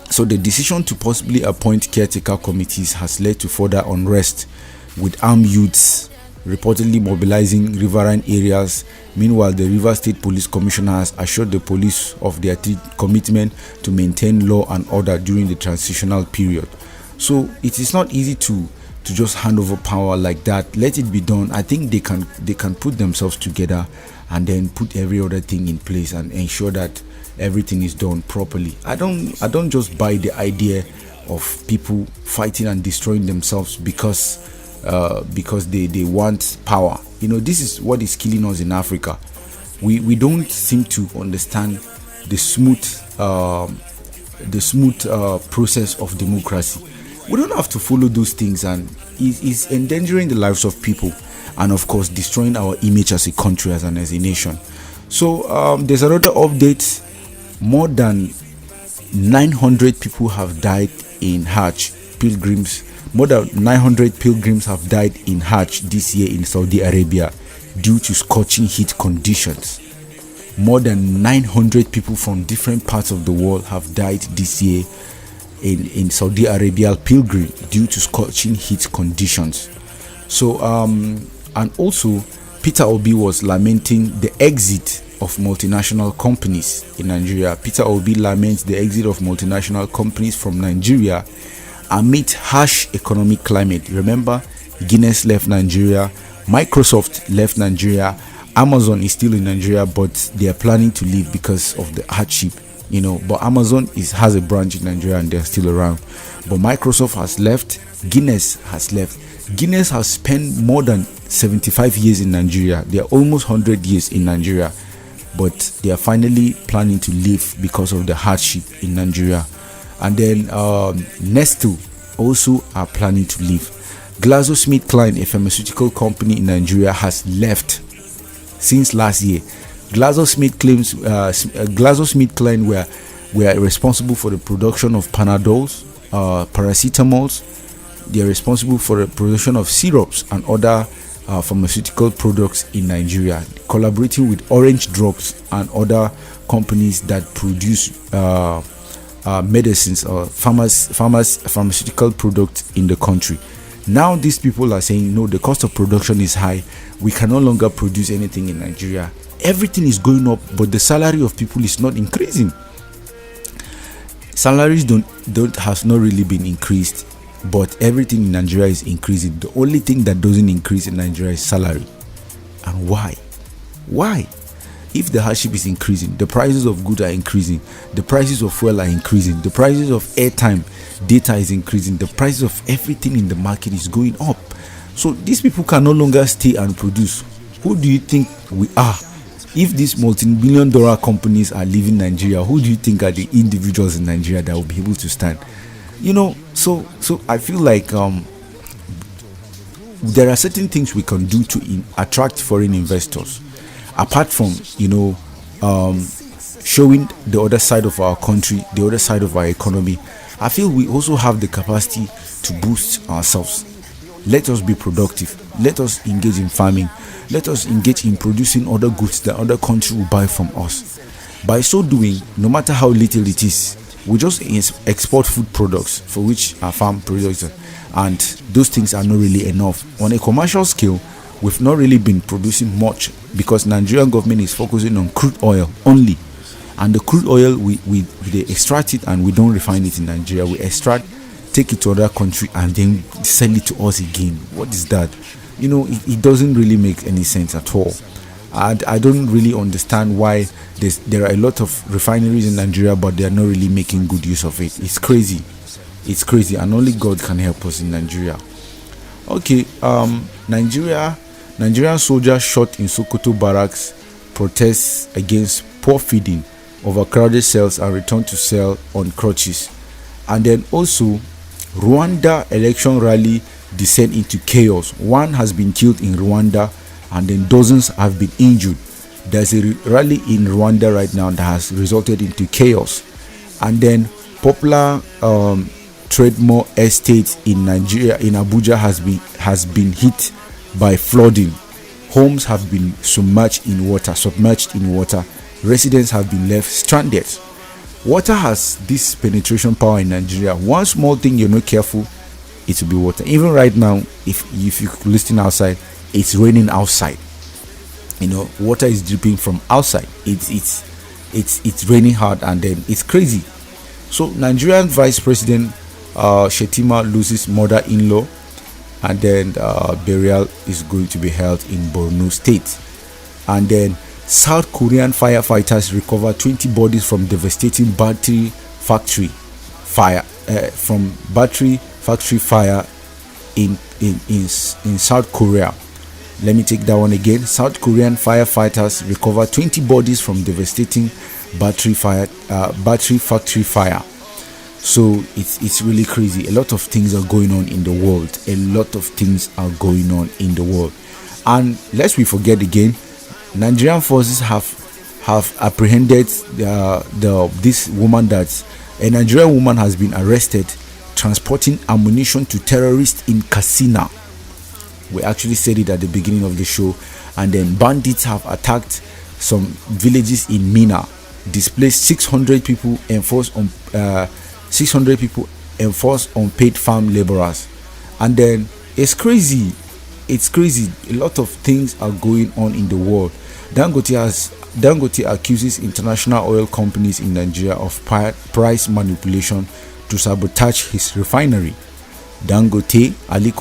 Speaker 8: the decision to possibly appoint caretaker committees has led to further unrest, with armed youths reportedly mobilizing riverine areas. Meanwhile, the River State Police Commissioner has assured the police of their commitment to maintain law and order during the transitional period. So it is not easy to just hand over power like that. Let it be done. I think they can put themselves together and then put every other thing in place and ensure that everything is done properly. I don't just buy the idea of people fighting and destroying themselves because they want power. This is what is killing us in Africa. We don't seem to understand the smooth process of democracy. We don't have to follow those things, and it's endangering the lives of people, and of course destroying our image as a country, as a nation. So there's another update. More than 900 people have died in Hajj pilgrims. More than 900 pilgrims have died in Hajj this year in Saudi Arabia due to scorching heat conditions. More than 900 people from different parts of the world have died this year in Saudi Arabia pilgrim due to scorching heat conditions. So and also Peter Obi was lamenting the exit of multinational companies in Nigeria. Peter Obi laments the exit of multinational companies from Nigeria amid harsh economic climate. Remember, Guinness left Nigeria, Microsoft left Nigeria, Amazon is still in Nigeria, but they are planning to leave because of the hardship. But Amazon has a branch in Nigeria and they're still around. But Microsoft has left, Guinness has left. Guinness has spent more than 75 years in Nigeria. They are almost 100 years in Nigeria, but they are finally planning to leave because of the hardship in Nigeria. And then Nestle also are planning to leave. GlaxoSmithKline, a pharmaceutical company in Nigeria, has left since last year. GlaxoSmithKline were We are responsible for the production of Panadols, paracetamols. They are responsible for the production of syrups and other pharmaceutical products in Nigeria, collaborating with Orange Drops and other companies that produce medicines or pharmaceutical products in the country. Now these people are saying, no, the cost of production is high. We can no longer produce anything in Nigeria. Everything is going up, but the salary of people is not increasing. Salaries has not really been increased, but everything in Nigeria is increasing. The only thing that doesn't increase in Nigeria is salary. And why? Why? If the hardship is increasing, the prices of goods are increasing, the prices of fuel are increasing, the prices of airtime, data is increasing, the prices of everything in the market is going up. So these people can no longer stay and produce. Who do you think we are? If these multi-billion-dollar companies are leaving Nigeria, who do you think are the individuals in Nigeria that will be able to stand? So I feel like there are certain things we can do to attract foreign investors. Apart from, showing the other side of our country, the other side of our economy, I feel we also have the capacity to boost ourselves. Let us be productive. Let us engage in farming. Let us engage in producing other goods that other countries will buy from us. By so doing, no matter how little it is, we just export food products for which our farm produces, and those things are not really enough. On a commercial scale, we've not really been producing much because Nigerian government is focusing on crude oil only, and the crude oil they extract it and we don't refine it in Nigeria. We extract, take it to other country and then sell it to us again. What is that? It doesn't really make any sense at all. And I don't really understand why there are a lot of refineries in Nigeria, but they are not really making good use of it. It's crazy, and only God can help us in Nigeria. Okay, Nigerian soldiers shot in Sokoto barracks, protests against poor feeding, overcrowded cells, and return to cell on crutches. And then also, Rwanda election rally descend into chaos. One has been killed in Rwanda, and then dozens have been injured. There's a rally in Rwanda right now that has resulted into chaos. And then popular Trademore Estate in Nigeria, in Abuja, has been hit by flooding. Homes have been submerged in water. Residents have been left stranded. Water has this penetration power in Nigeria. One small thing you're not careful, it will be water. Even right now, if you listen outside, it's raining outside. Water is dripping from outside. It's raining hard, and then it's crazy. So Nigerian Vice President Shetima loses mother-in-law, and then burial is going to be held in Borno State. And then South Korean firefighters recover 20 bodies from devastating battery factory fire in South Korea. Let me take that one again. South Korean firefighters recover 20 bodies from devastating battery factory fire. So it's really crazy. A lot of things are going on in the world. And lest we forget again, Nigerian forces have apprehended this woman. That a Nigerian woman has been arrested transporting ammunition to terrorists in Katsina. We actually said it at the beginning of the show. And then bandits have attacked some villages in Mina, displaced 600 people, enforced unpaid farm laborers. And then it's crazy. A lot of things are going on in the world. Dangote accuses international oil companies in Nigeria of price manipulation to sabotage his refinery. Aliko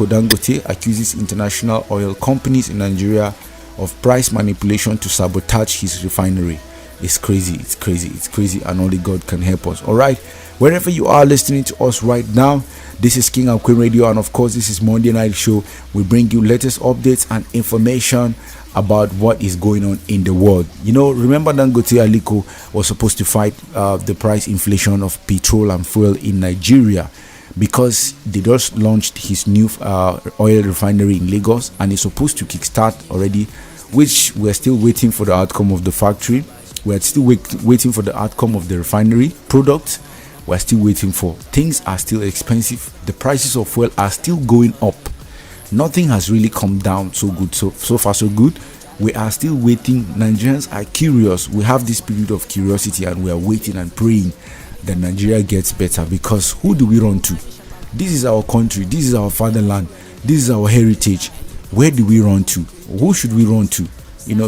Speaker 8: Dangote accuses international oil companies in Nigeria of price manipulation to sabotage his refinery. It's crazy, and only God can help us. All right, wherever you are listening to us right now, this is King and Queen Radio, and of course, this is Monday Night Show. We bring you latest updates and information about what is going on in the world. Remember Dangote Aliko was supposed to fight the price inflation of petrol and fuel in Nigeria, because they just launched his new oil refinery in Lagos, and it's supposed to kickstart already, which we're still waiting for the outcome of the factory. We're still waiting for the outcome of the refinery product. We're still waiting for. Things are still expensive. The prices of fuel are still going up. Nothing has really come down so good. So far so good. We are still waiting. Nigerians are curious. We have this period of curiosity, and we are waiting and praying that Nigeria gets better, because who do we run to? This is our country. This is our fatherland. This is our heritage. Where do we run to? Who should we run to?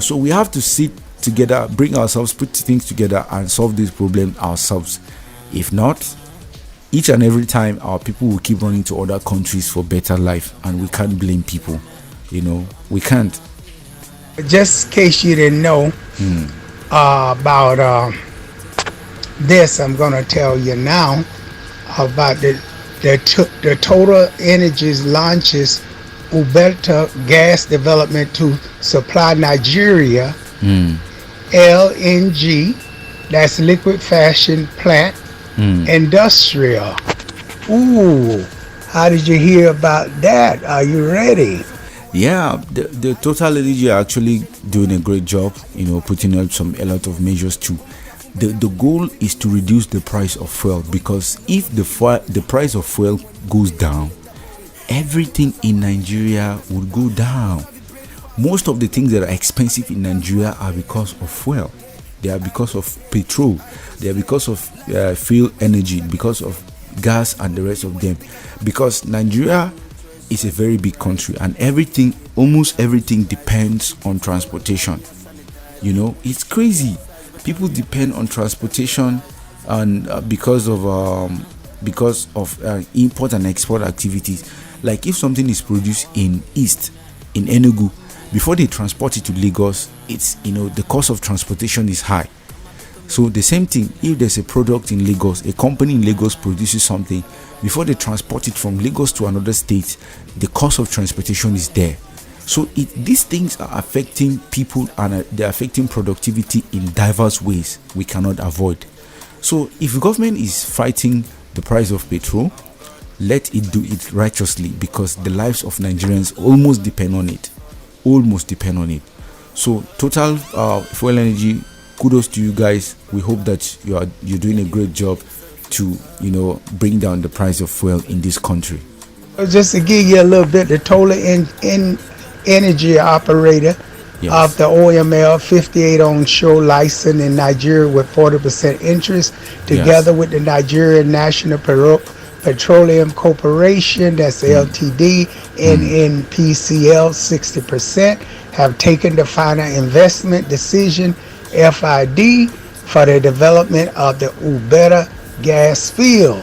Speaker 8: So we have to sit together, bring ourselves, put things together, and solve this problem ourselves. If not, each and every time our people will keep running to other countries for better life, and we can't blame people. We can't.
Speaker 2: Just in case you didn't know about this, I'm going to tell you now about the Total Energies launches Ubeta gas development to supply Nigeria LNG, that's liquid fashion plant, industrial. Ooh, how did you hear about that? Are you ready?
Speaker 8: Yeah, the Total Energy are actually doing a great job, putting up a lot of measures too. The goal is to reduce the price of fuel, because if the price of fuel goes down, everything in Nigeria will go down. Most of the things that are expensive in Nigeria are because of fuel. They are because of petrol. They are because of fuel energy, because of gas and the rest of them. Because Nigeria is a very big country, and almost everything depends on transportation. It's crazy. People depend on transportation, and because of import and export activities. Like if something is produced in Enugu, before they transport it to Lagos, it's the cost of transportation is high. So the same thing, if there's a product in Lagos, a company in Lagos produces something, before they transport it from Lagos to another state, the cost of transportation is there. So these things are affecting people, and they're affecting productivity in diverse ways we cannot avoid. So if the government is fighting the price of petrol, let it do it righteously, because the lives of Nigerians almost depend on it. So Total Fuel Energy, kudos to you guys. We hope that you're doing a great job to bring down the price of fuel in this country.
Speaker 2: Just to give you a little bit, the Total Energy operator of the OML 58 onshore license in Nigeria with 40% interest, together with the Nigerian National Petroleum Corporation, that's LTD, NNPCL 60%, have taken the final investment decision, FID, for the development of the Ubeta gas field.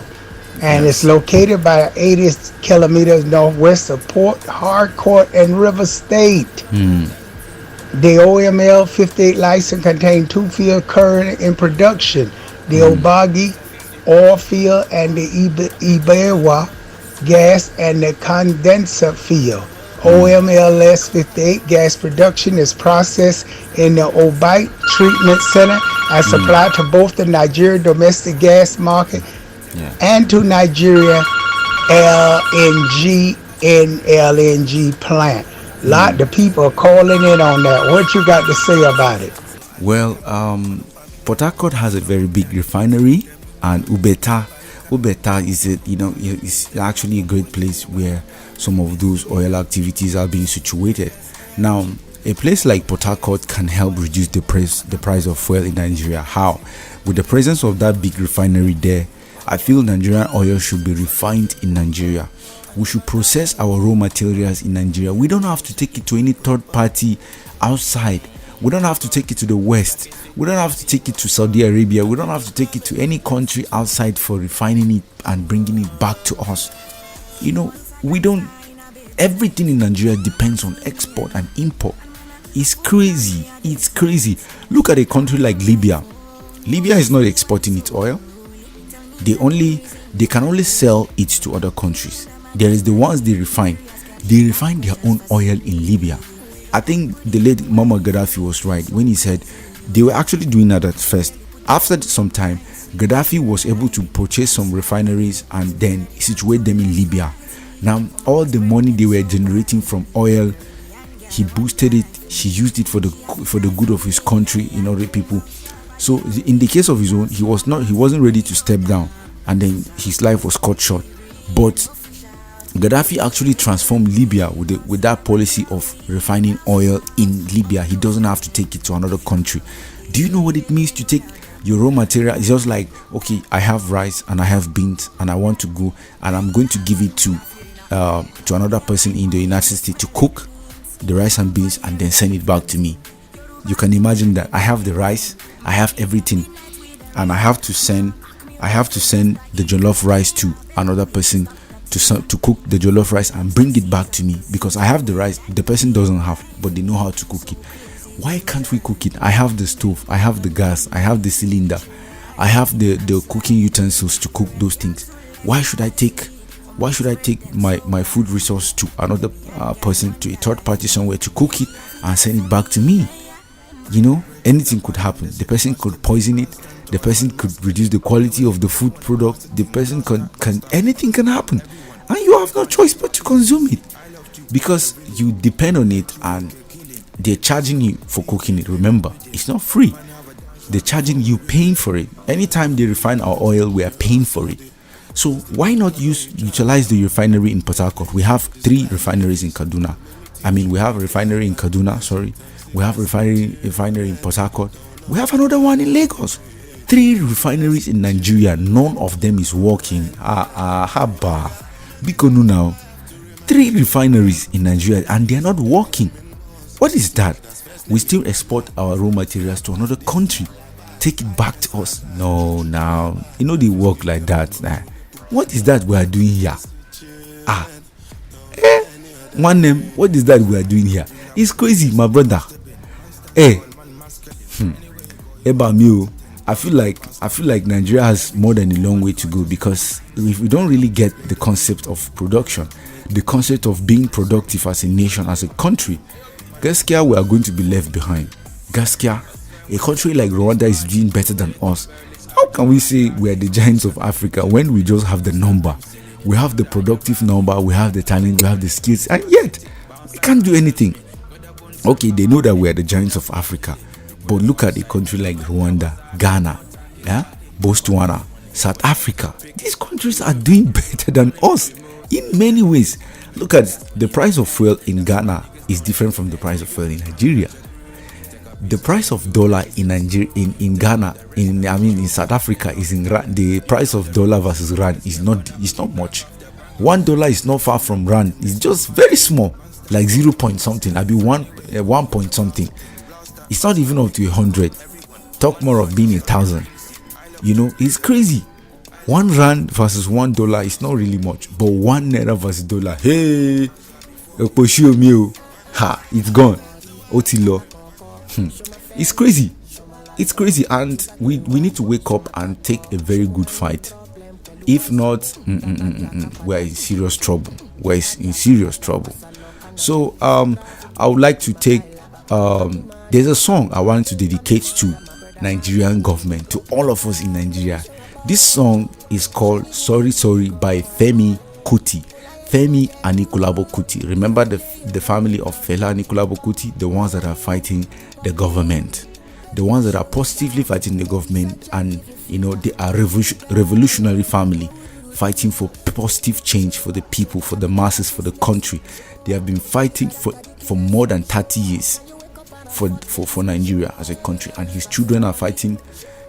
Speaker 2: And it's located by 80 kilometers northwest of Port Harcourt and River State. The OML 58 license contains 2 fields currently in production, the Obagi oil field and the Ibewa gas and the condenser field. OMLS 58 gas production is processed in the Obite Treatment Center and supplied to both the Nigeria domestic gas market and to Nigeria LNG and LNG plant. The people are calling in on that. What you got to say about it?
Speaker 8: Well, Port Harcourt has a very big refinery, and Ubeta is actually a great place where some of those oil activities are being situated. Now, a place like Port Harcourt can help reduce the price of fuel in Nigeria. How? With the presence of that big refinery there, I feel Nigerian oil should be refined in Nigeria. We should process our raw materials in Nigeria. We don't have to take it to any third party outside. We don't have to take it to the West. We don't have to take it to Saudi Arabia. We don't have to take it to any country outside for refining it and bringing it back to us. Everything in Nigeria depends on export and import. It's crazy. Look at a country like Libya. Libya is not exporting its oil. They can only sell it to other countries. There is the ones they refine. They refine their own oil in Libya. I think the late Muammar Gaddafi was right when he said they were actually doing that at first. After some time, Gaddafi was able to purchase some refineries and then situate them in Libya. Now, all the money they were generating from oil, he boosted it. He used it for the good of his country in order people. So in the case of his own, he wasn't ready to step down, and then his life was cut short. But Gaddafi actually transformed Libya with that policy of refining oil in Libya. He doesn't have to take it to another country. Do you know what it means to take your raw material? It's just like, okay, I have rice and I have beans and I want to go and I'm going to give it to another person in the United States to cook the rice and beans and then send it back to me. You can imagine that I have the rice, I have everything, and I have to send the jollof rice to another person to cook the jollof rice and bring it back to me, because I have the rice, the person doesn't have, but they know how to cook it. Why can't we cook it? I have the stove, I have the gas, I have the cylinder, I have the cooking utensils to cook those things. Why should I take my food resource to another person, to a third party somewhere to cook it and send it back to me? You know, anything could happen. The person could poison it. The person could reduce the quality of the food product. The person can anything can happen, and you have no choice but to consume it, because you depend on it, and they're charging you for cooking it. Remember, it's not free. They're charging you, paying for it. Anytime they refine our oil, we are paying for it. So why not utilize the refinery in Port Harcourt? We have 3 refineries in Kaduna. We have a refinery in Kaduna, we have refinery in Port Harcourt. We have another one in Lagos. 3 refineries in Nigeria. None of them is working. Haba. Bikonu now. 3 refineries in Nigeria and they are not working. What is that? We still export our raw materials to another country. Take it back to us. No, now. You know they work like that. What is that we are doing here? One name. What is that we are doing here? It's crazy, my brother. I feel like Nigeria has more than a long way to go, because if we don't really get the concept of production, the concept of being productive as a nation, as a country, Gaskia, we are going to be left behind. Gaskia, a country like Rwanda is doing better than us. How can we say we are the giants of Africa when we just have the number? We have the productive number, we have the talent, we have the skills, and yet we can't do anything. Okay, they know that we are the giants of Africa, but look at a country like Rwanda, Ghana, Botswana, South Africa. These countries are doing better than us in many ways. Look at the price of fuel in Ghana is different from the price of fuel in Nigeria. The price of dollar in Nigeria, in Ghana, in South Africa is in rand. The price of dollar versus rand is not much. $1 is not far from rand. It's just very small, like 0 point something. I be 1 point something. It's not even up to 100. Talk more of being 1,000. You know, it's crazy. 1 rand versus $1 is not really much, but 1 naira versus dollar. Hey, it's gone. Otilo. It's crazy. It's crazy, and we need to wake up and take a very good fight. If not, we're in serious trouble. So I would like to take there's a song I want to dedicate to Nigerian government, to all of us in Nigeria. This song is called Sorry Sorry by Femi Kuti. Femi Anikulapo Kuti. Remember the family of Fela Anikulapo Kuti, the ones that are fighting the government, the ones that are positively fighting the government, and they are revolutionary family fighting for positive change for the people, for the masses, for the country. They have been fighting for more than 30 years for Nigeria as a country, and his children are fighting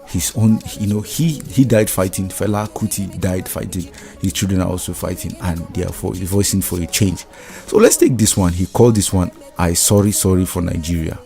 Speaker 8: his own. He died fighting. Fela Kuti died fighting. His children are also fighting, and therefore voicing for a change. So let's take this one. He called this one "I Sorry Sorry for Nigeria."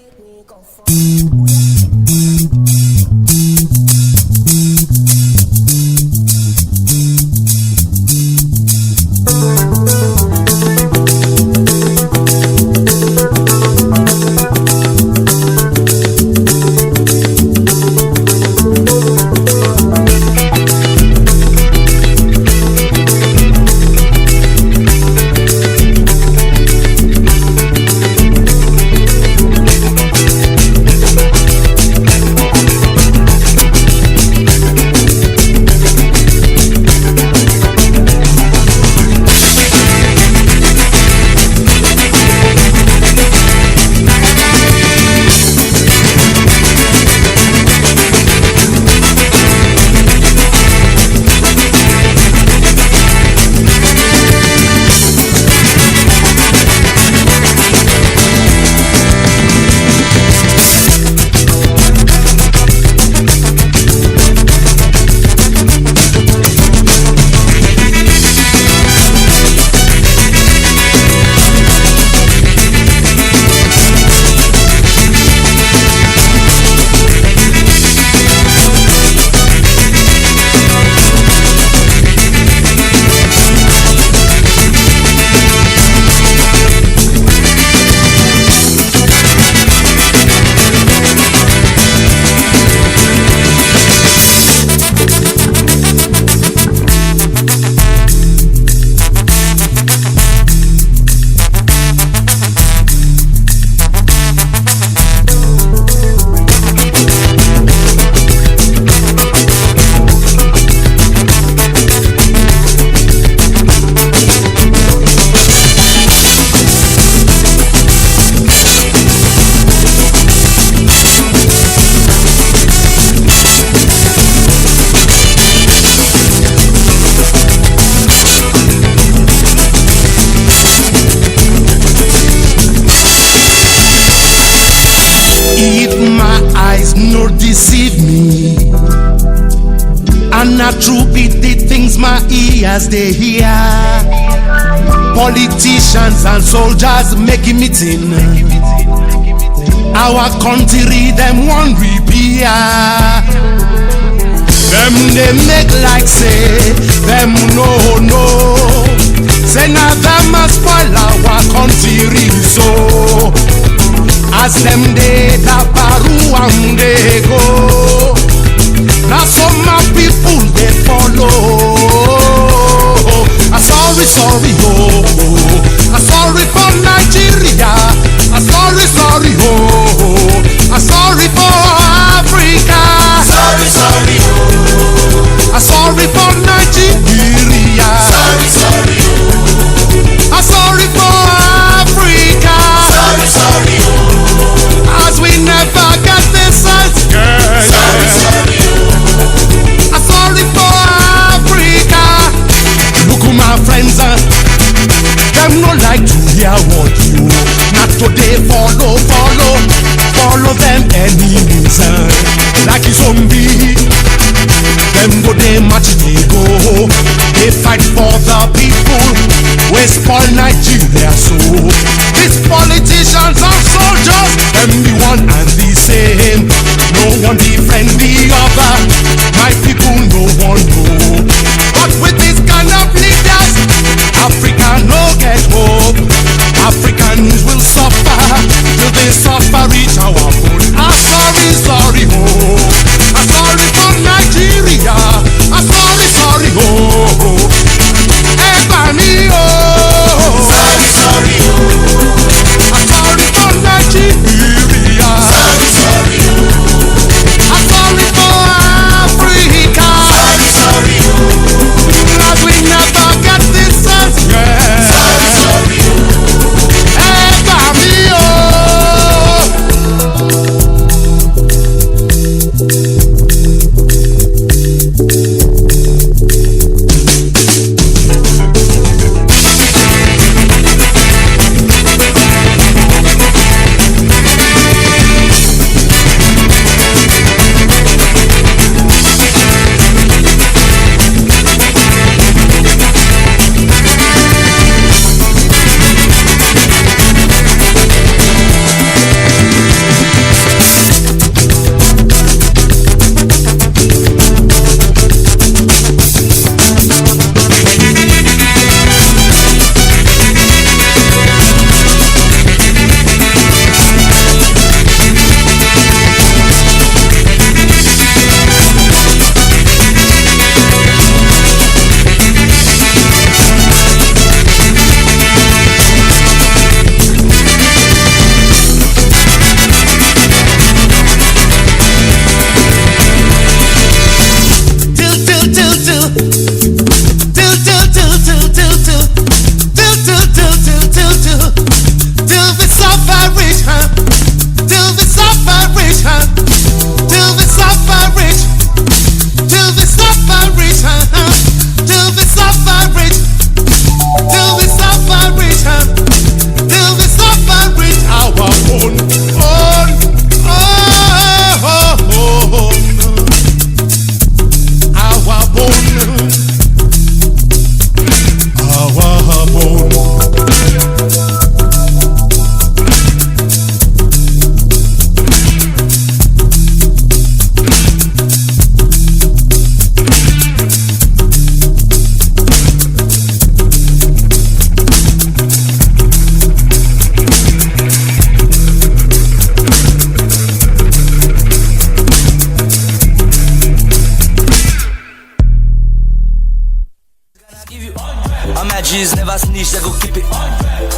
Speaker 15: not true be the things my ears they hear. Politicians and soldiers making meeting. Our country them one repair. Them they make like say them no. Say now them must spoil our country so. As them they that baru and they go. Now some my people they follow. I'm sorry, I'm sorry for Nigeria. I'm sorry, I'm sorry for Africa. Sorry, I'm sorry for Nigeria. Sorry, I'm sorry for Africa. Sorry, as we never get this sense, girl. Sorry, I'm sorry for Africa. Look at my friends, them no like to hear what you. Not today, follow them enemies. Like a zombie, them go they match they go. They fight for the people. We spoil Nigeria so. These politicians and soldiers, them the one and the same. No one different the other. My people no one know. But with this kind of leaders, Africa no get hope. Africans will suffer till they suffer reach our food. I'm sorry, I'm sorry for Nigeria. I'm sorry, Ebony, sorry, I'm sorry for Nigeria. Sorry, I'm sorry for Africa. Sorry, as we never get this sense, yeah. Sorry, Ebony,
Speaker 16: G's never snitch, they go keep it.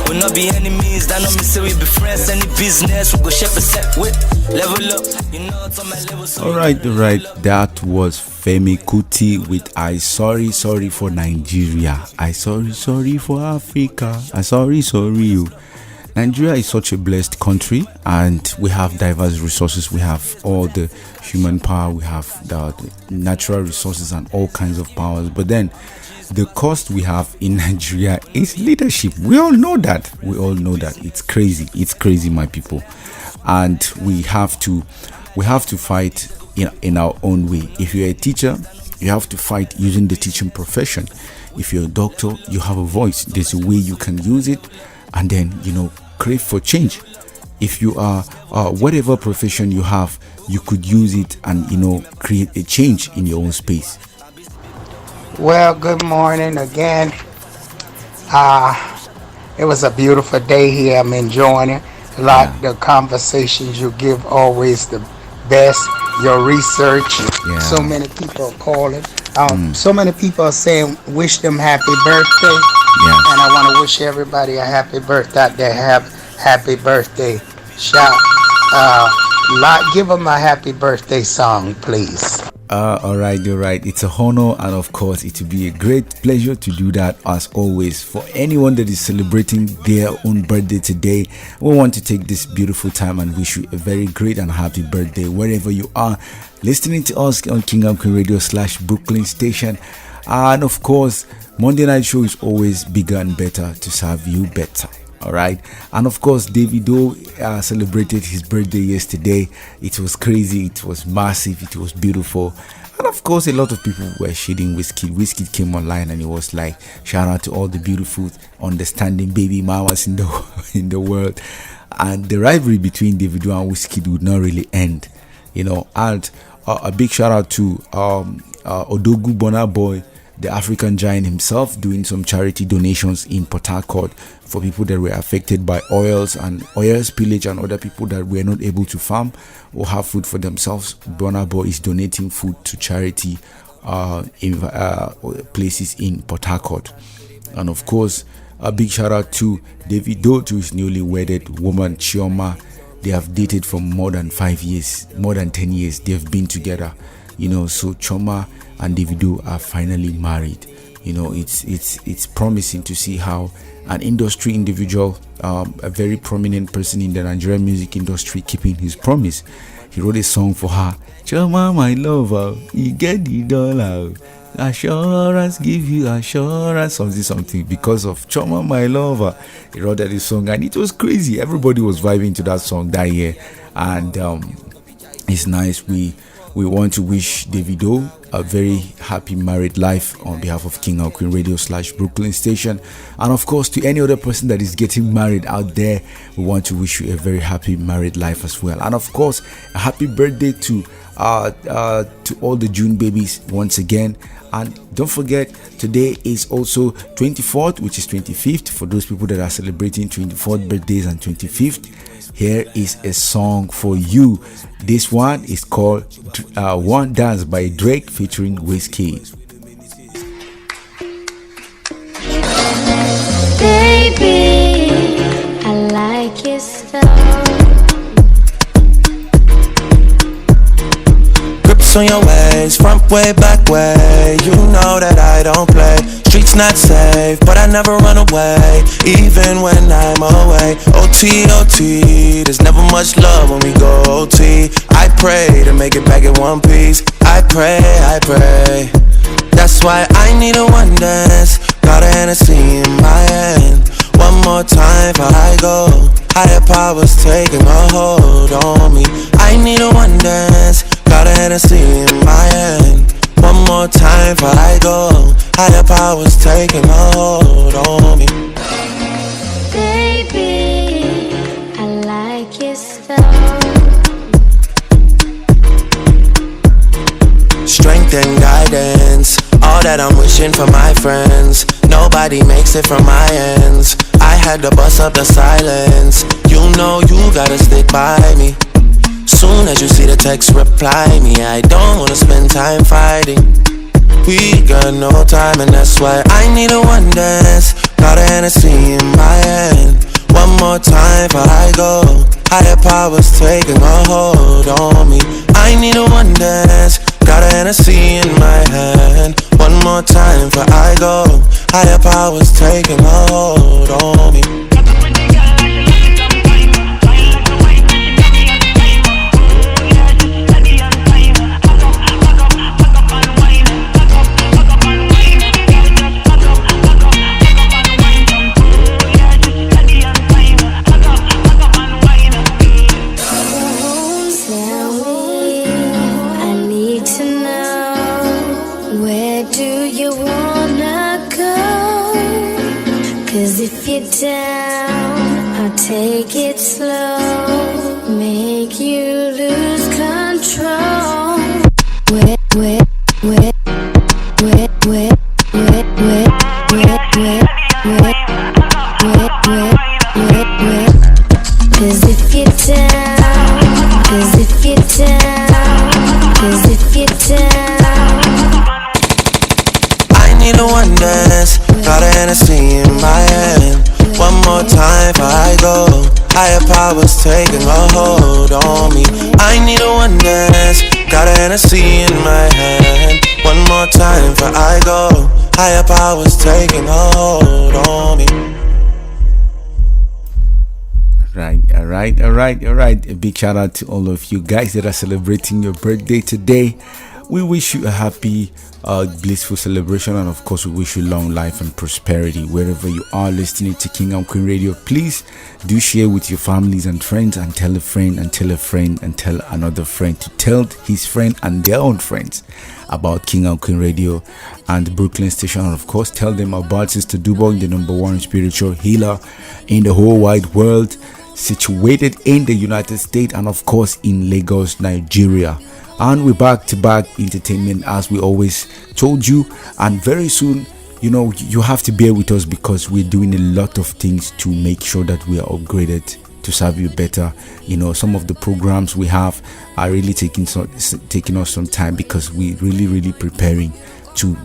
Speaker 16: We not be enemies, that no me say we be friends. Any business, we go share percent with. Level up, you know it's on my level. So
Speaker 8: Alright, that was Femi Kuti with I sorry for Nigeria. I sorry for Africa. I sorry you. Nigeria is such a blessed country, and we have diverse resources. We have all the human power, we have the natural resources and all kinds of powers. But then the cost we have in Nigeria is leadership. We all know that. It's crazy, my people. And we have to fight in our own way. If you're a teacher, You have to fight using the teaching profession. If you're a doctor, you have a voice. There's a way you can use it and then, crave for change. If you are whatever profession you have, you could use it and, create a change in your own space.
Speaker 2: Well, good morning again. It was a beautiful day here. I'm enjoying it. The conversations you give, always the best. Your research. So many people are calling. So many people are saying wish them happy birthday. And I want to wish everybody a happy birthday out there. Happy birthday. Give them a happy birthday song, please.
Speaker 8: All right. It's a honor, and of course, it will be a great pleasure to do that as always. For anyone that is celebrating their own birthday today, we want to take this beautiful time and wish you a very great and happy birthday wherever you are listening to us on King and Queen Radio /Brooklyn Station. And of course, Monday Night Show is always bigger and better to serve you better. All right. And of course, Davido celebrated his birthday yesterday. It was crazy. It was massive. It was beautiful. And of course, a lot of people were shading Wizkid. Wizkid came online and he was like, shout out to all the beautiful, understanding baby mamas in the world. And the rivalry between Davido and Wizkid would not really end. And a big shout out to Odogu Burna Boy, the African giant himself, doing some charity donations in Port Harcourt for people that were affected by oil spillage and other people that were not able to farm or have food for themselves. Burna Boy is donating food to charity in places in Port Harcourt. And of course, a big shout out to Davido, to his newly wedded woman Chioma. They have dated for more than 5 years, more than 10 years. They have been together. So Chioma and Davido are finally married. It's promising to see how an industry individual, a very prominent person in the Nigerian music industry, keeping his promise. He wrote a song for her. Chioma, my lover, you get the dollar. Assurance, give you assurance, something. Because of Chioma, my lover, he wrote that song, and it was crazy. Everybody was vibing to that song that year, and it's nice. We want to wish Davido a very happy married life on behalf of King and Queen Radio /Brooklyn Station. And of course, to any other person that is getting married out there, we want to wish you a very happy married life as well. And of course, a happy birthday to all the June babies once again. And don't forget, today is also 24th, which is 25th, for those people that are celebrating 24th birthdays and 25th. Here is a song for you. This one is called One Dance by Drake featuring Wizkid.
Speaker 17: Baby, I like your style.
Speaker 18: Grips on your ways, front way, back way. You know that I don't play. Streets not safe, but I never run away, even when I'm away. OT, OT, there's never much love when we go OT. I pray to make it back in one piece. I pray. That's why I need a one dance. Got a Hennessy in my hand. One more time before I go. Higher powers taking a hold on me. I need a one dance. Got a Hennessy in my hand. One more time before I go. Higher powers taking a hold on me.
Speaker 17: Baby, I like your style.
Speaker 18: Strength and guidance, all that I'm wishing for my friends. Nobody makes it from my ends. I had to bust up the silence. You know you gotta stick by me. Soon as you see the text, reply me. I don't wanna spend time fighting. We got no time, and that's why I need a one dance. Got a Hennessy in my hand. One more time before I go. Higher powers taking a hold on me. I need a one dance. Got a Hennessy in my hand. One more time before I go. Higher powers taking a hold on me.
Speaker 17: Cause if you're down, I'll take it slow, make you lose control. Wet, wet, wet, wet, wet, wet, wet, wet, wet, wet, wet, wet, wet, wet. Cause if you're down, cause if you're down, cause if you're down.
Speaker 18: I need a one dance, got a Hennessy in my hand. One more time before I go. Higher powers taking a hold on me. I need a one dance, got a Hennessy in my hand. One more time before I go. Higher powers taking a hold on me.
Speaker 8: All right. A big shout out to all of you guys that are celebrating your birthday today. We wish you a happy, blissful celebration, and of course, we wish you long life and prosperity wherever you are listening to King and Queen Radio. Please do share with your families and friends, and tell a friend, and tell a friend, and tell another friend to tell his friend and their own friends about King and Queen Radio and Brooklyn Station. And of course, tell them about Sister Dobong, the #1 spiritual healer in the whole wide world, situated in the United States and of course in Lagos, Nigeria. And we're back to back entertainment as we always told you, and very soon, you have to bear with us because we're doing a lot of things to make sure that we are upgraded to serve you better. Some of the programs we have are really taking us some time because we're really preparing to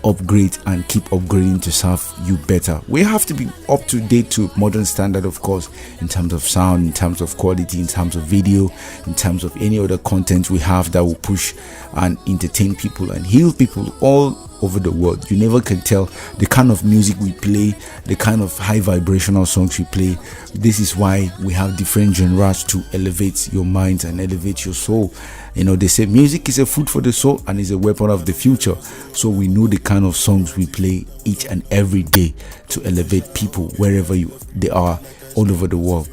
Speaker 8: upgrade and keep upgrading to serve you better. We have to be up to date to modern standard, of course, in terms of sound, in terms of quality, in terms of video, in terms of any other content we have that will push and entertain people and heal people all over the world. You never can tell the kind of music we play, the kind of high vibrational songs we play. This is why we have different genres to elevate your mind and elevate your soul. They say music is a food for the soul and is a weapon of the future. So we know the kind of songs we play each and every day to elevate people wherever they are all over the world.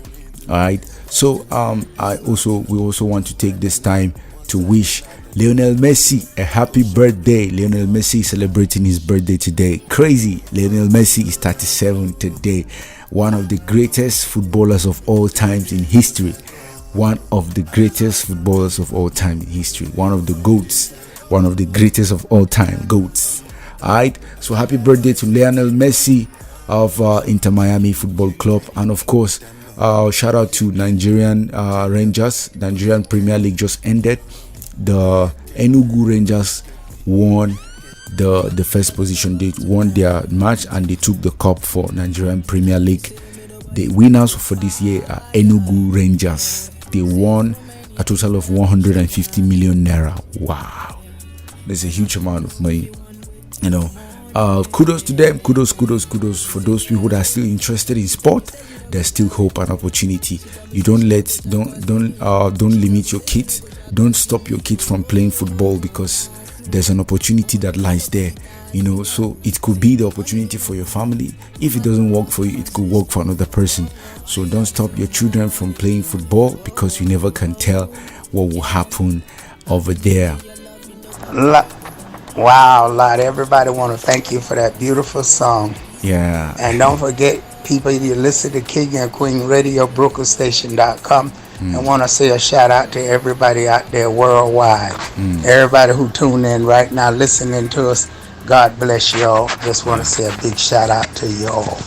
Speaker 8: All right. So we also want to take this time to wish Lionel Messi a happy birthday. Lionel Messi is celebrating his birthday today. Crazy. Lionel Messi is 37 today. One of the greatest footballers of all times in history. One of the greatest footballers of all time in history. One of the GOATs. One of the greatest of all time. GOATs. Alright. So happy birthday to Lionel Messi of Inter Miami Football Club. And of course, shout out to Nigerian Rangers. Nigerian Premier League just ended. The Enugu Rangers won the first position. They won their match and they took the cup for Nigerian Premier League. The winners for this year are Enugu Rangers. They won a total of 150 million naira. Wow, that's a huge amount of money. Kudos to them. Kudos for those people that are still interested in sport. There's still hope and opportunity. You don't limit your kids. Don't stop your kids from playing football because there's an opportunity that lies there. So it could be the opportunity for your family. If it doesn't work for you, it could work for another person. So don't stop your children from playing football because you never can tell what will happen over there.
Speaker 2: Wow, Lord, everybody want to thank you for that beautiful song.
Speaker 8: Yeah.
Speaker 2: And don't forget, people, you listen to King and Queen Radio, BrooklynStation.com. I want to say a shout out to everybody out there worldwide. Everybody who tuned in right now listening to us, God bless you all. Just want to say a big shout out to you all.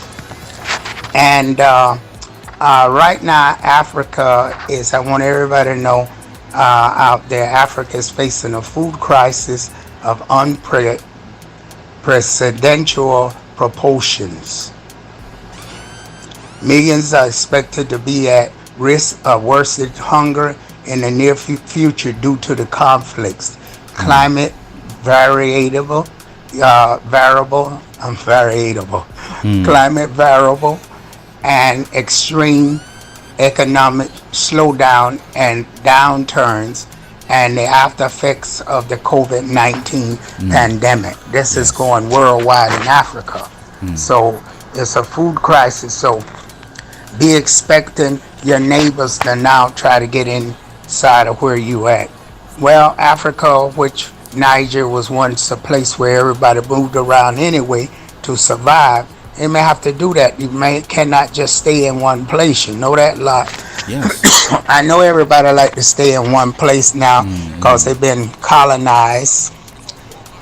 Speaker 2: And right now, Africa is, I want everybody to know out there, Africa is facing a food crisis of unprecedented proportions. Millions are expected to be at risk of worsened hunger in the near future due to the conflicts, climate variable, climate variable, and extreme economic slowdown and downturns, and the after effects of the COVID-19 pandemic. This is going worldwide in Africa. So it's a food crisis. So be expecting your neighbors to now try to get inside of where you at. Well, Africa, which Niger was once a place where everybody moved around anyway to survive, You may have to do that. You cannot just stay in one place. You know that, lot.
Speaker 8: Yes.
Speaker 2: I know everybody like to stay in one place now because they've been colonized,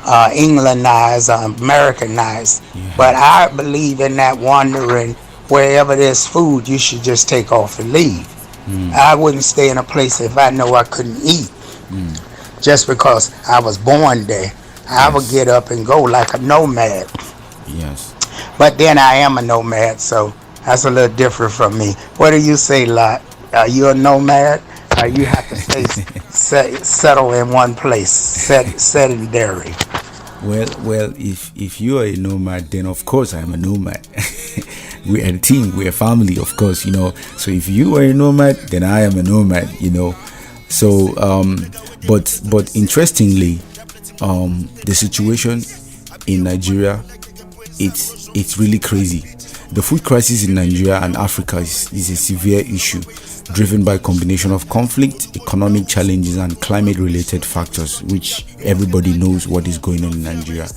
Speaker 2: Englandized, Americanized.
Speaker 8: Yeah.
Speaker 2: But I believe in that wandering. Wherever there's food, you should just take off and leave. I wouldn't stay in a place if I know I couldn't eat. Just because I was born there. I would get up and go like a nomad.
Speaker 8: Yes.
Speaker 2: But then I am a nomad, so that's a little different from me. What do you say, Lot? Are you a nomad? Or you have to stay settle in one place, sedentary?
Speaker 8: Well, if you are a nomad, then of course I am a nomad. We're a team, we're a family, of course, you know. So if you are a nomad, then I am a nomad, you know. So but interestingly, the situation in Nigeria, it's really crazy. The food crisis in Nigeria and Africa is a severe issue, driven by a combination of conflict, economic challenges, and climate-related factors, which everybody knows what is going on in Nigeria.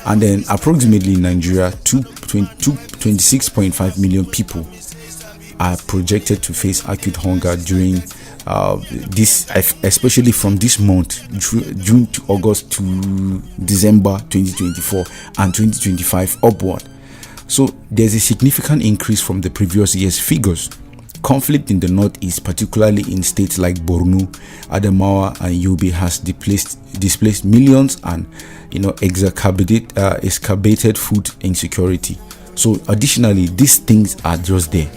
Speaker 8: And then approximately in Nigeria, 26.5 million people are projected to face acute hunger during this, especially from this month, June to August to December 2024 and 2025 upward. So there's a significant increase from the previous year's figures. Conflict in the northeast, particularly in states like Borno, Adamawa, and Yobe, has displaced millions and, you know, exacerbated food insecurity. So additionally, these things are just there.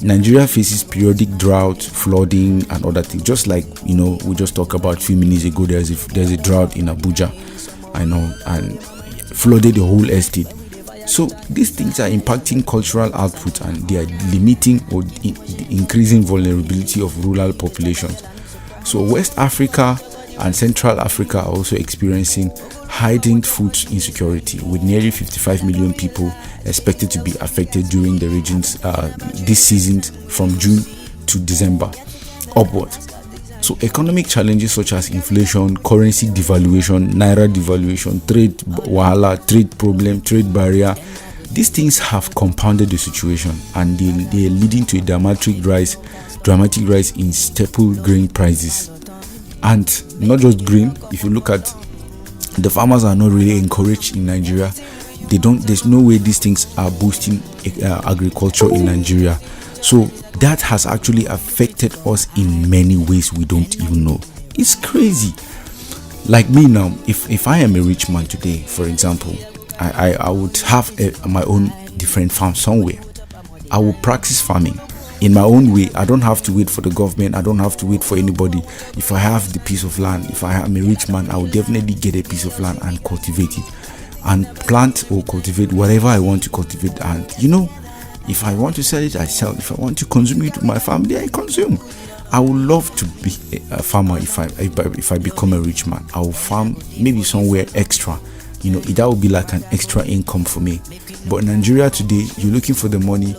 Speaker 8: Nigeria faces periodic drought, flooding, and other things. Just like, you know, we just talked about a few minutes ago. There's a drought in Abuja, I know, and flooded the whole estate. So these things are impacting cultural output, and they are limiting or increasing vulnerability of rural populations. So West Africa and Central Africa are also experiencing heightened food insecurity, with nearly 55 million people expected to be affected during the region's this season from June to December upward. So economic challenges such as inflation, currency devaluation, naira devaluation, trade wahala, trade problem, trade barrier, these things have compounded the situation, and they are leading to a dramatic rise in staple grain prices. And not just grain, if you look at the farmers are not really encouraged in Nigeria. There's no way these things are boosting agriculture in Nigeria. So that has actually affected us in many ways we don't even know. It's crazy. Like me now, if I am a rich man today, for example, I would have my own different farm somewhere. I will practice farming in my own way. I don't have to wait for the government. I don't have to wait for anybody. If I have the piece of land, if I am a rich man, I will definitely get a piece of land and cultivate it, and plant or cultivate whatever I want to cultivate. And you know, if I want to sell it, I sell. If I want to consume it with my family, I consume. I would love to be a farmer. If I become a rich man, I will farm maybe somewhere extra. You know, that would be like an extra income for me. But in Nigeria today, you're looking for the money.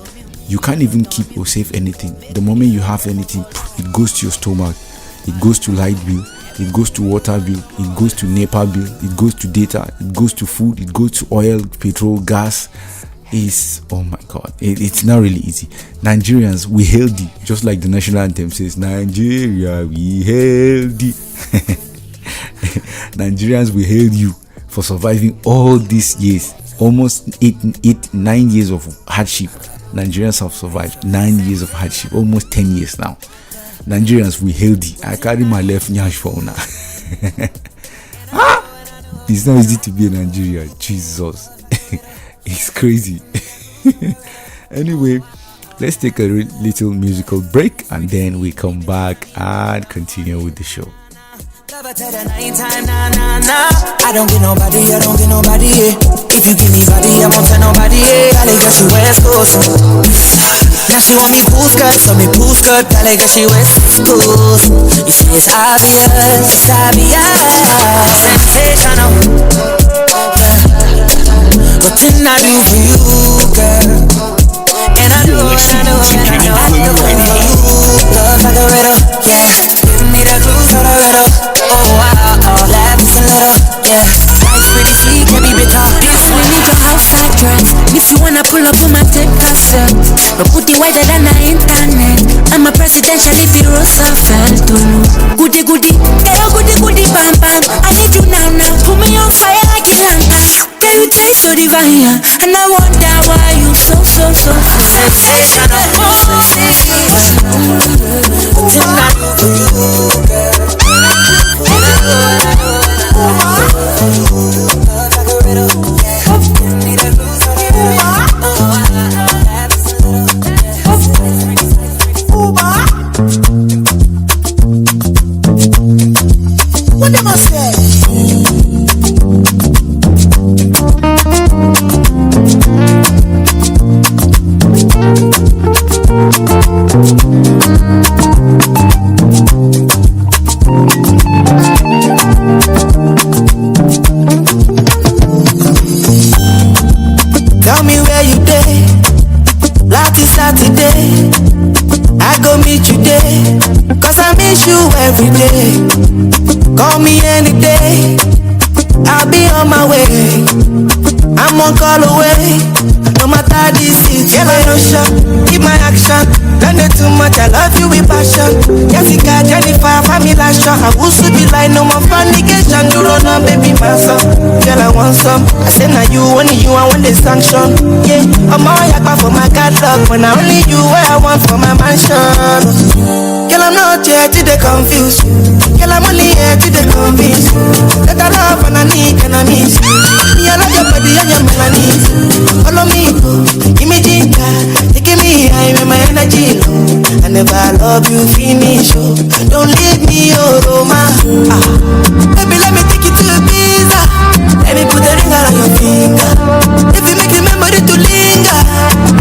Speaker 8: You can't even keep or save anything. The moment you have anything, it goes to your stomach. It goes to light bill. It goes to water bill. It goes to NEPA bill. It goes to data. It goes to food. It goes to oil, petrol, gas. Oh my God, it's not really easy. Nigerians, we healthy, just like the national anthem says, Nigeria, we healthy. Nigerians, we hail you for surviving all these years, almost 9 years of hardship. Nigerians have survived 9 years of hardship, almost 10 years now. Nigerians, we healthy. I carry my left nyash for now. It's not easy to be a Nigerian. Jesus. It's crazy. Anyway, let's take a little musical break, and then we come back and continue with the show.
Speaker 19: I don't get nobody, If you give me body, I won't tell nobody, Dale, cause she West Coast. Now she want me pool skirt, so me pool skirt, Dale, cause she West Coast. You see it's obvious, sensational. What can I do for you, girl? And I know, love like a riddle, yeah. Give me the clues for the riddle. Oh wow, laugh a little, yeah. Life's pretty sweet, can be bitter.
Speaker 14: This we need your outside dress. If you wanna pull up my take cassette. My booty wider than the internet. I'm a presidential if you Roosevelt. Goody goody, girl, goody bam bam. I need you now. Put me on fire like a lantern. Girl, you taste so divine, and I wonder why you so sensational.
Speaker 19: Tonight for you, girl.
Speaker 11: What they must say?
Speaker 19: Tell me where you day. Last Saturday, I go meet you there. Cause I miss you every day. Call me any day, I'll be on my way. I'm one call away. No matter the city, girl, I no shop. Keep my action. Don't do too much, I love you with passion. Jessica, Jennifer, family show. I will soon be like no more fornication. You don't know, baby, my son. Girl, I want some. I say now you, only you, I want the sanction. Yeah, I'm all yakba for my catalog. When I only you, what I want for my mansion. Girl, I'm not here to the confuse you. Girl, I'm only here to the convince you. That I love and I need and I miss you. Me, I love your body and your melodies. Follow me, go. Give me ginger. Taking me high with my energy low. I never love you finish, oh. Don't leave me, oh, Roma. Baby, let me take you to Ibiza. Let me put a ring around your finger. If you make the memory to linger,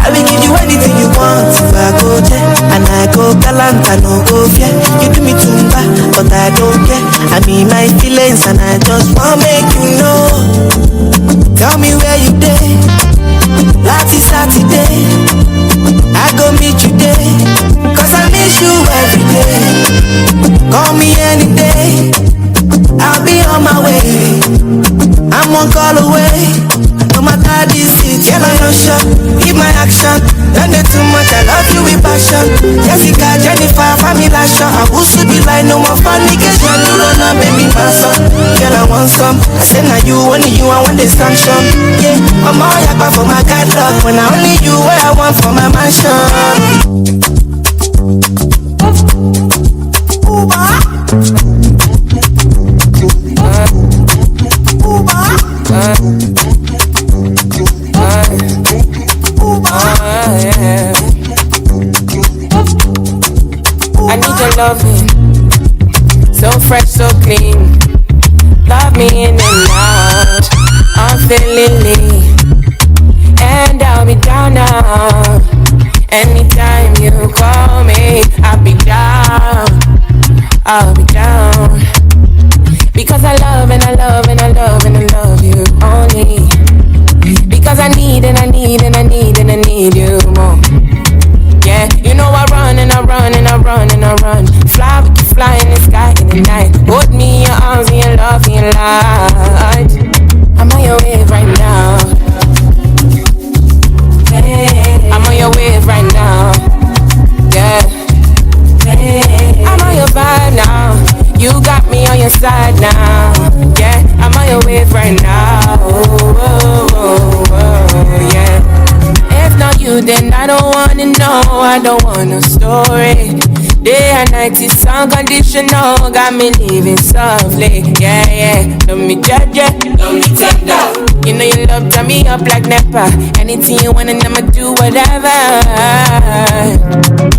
Speaker 19: I will give you anything you want. If I go there and I go galant, I no go fear. You do me tumba, but I don't care. I mean my feelings and I just wanna make you know. Tell me where you day. Last Saturday, I go meet you there. Cause I miss you every day. Call me any day, I'll be on my way. I'm one call away. No matter the city, girl, I no shop. Keep my action. Don't do too much, I love you with passion. Jessica, Jennifer, family show. I will soon be like no more fornication. You don't know, baby, my son. Girl, I want some. I say now you, only you, I want the sanction. Yeah, I'm all yakba for my catalog. When I only you, what I want for my mansion.
Speaker 20: I need your loving, so fresh, so clean. Love me in and out, unfailingly, and I'll be down now. Anytime you call me, I'll be down. Because I love and I love and I love and I love you only. Because I need and I need and I need and I need you more. Yeah, you know I run and I run and I run and I run. Fly, we can fly in the sky in the night. Hold me in your arms, in your love, in your light. I'm on your wave right now. I'm on your wave right now. Yeah. I'm on your vibe now. You got me on your side now. Yeah, I'm on your wave right now. Yeah. If not you, then I don't wanna know. I don't want no story. Day and night is unconditional. Got me living softly. Yeah. Love me judge, love me tender. You know you love turn me up like Nepa. Anything you want and I'ma do whatever.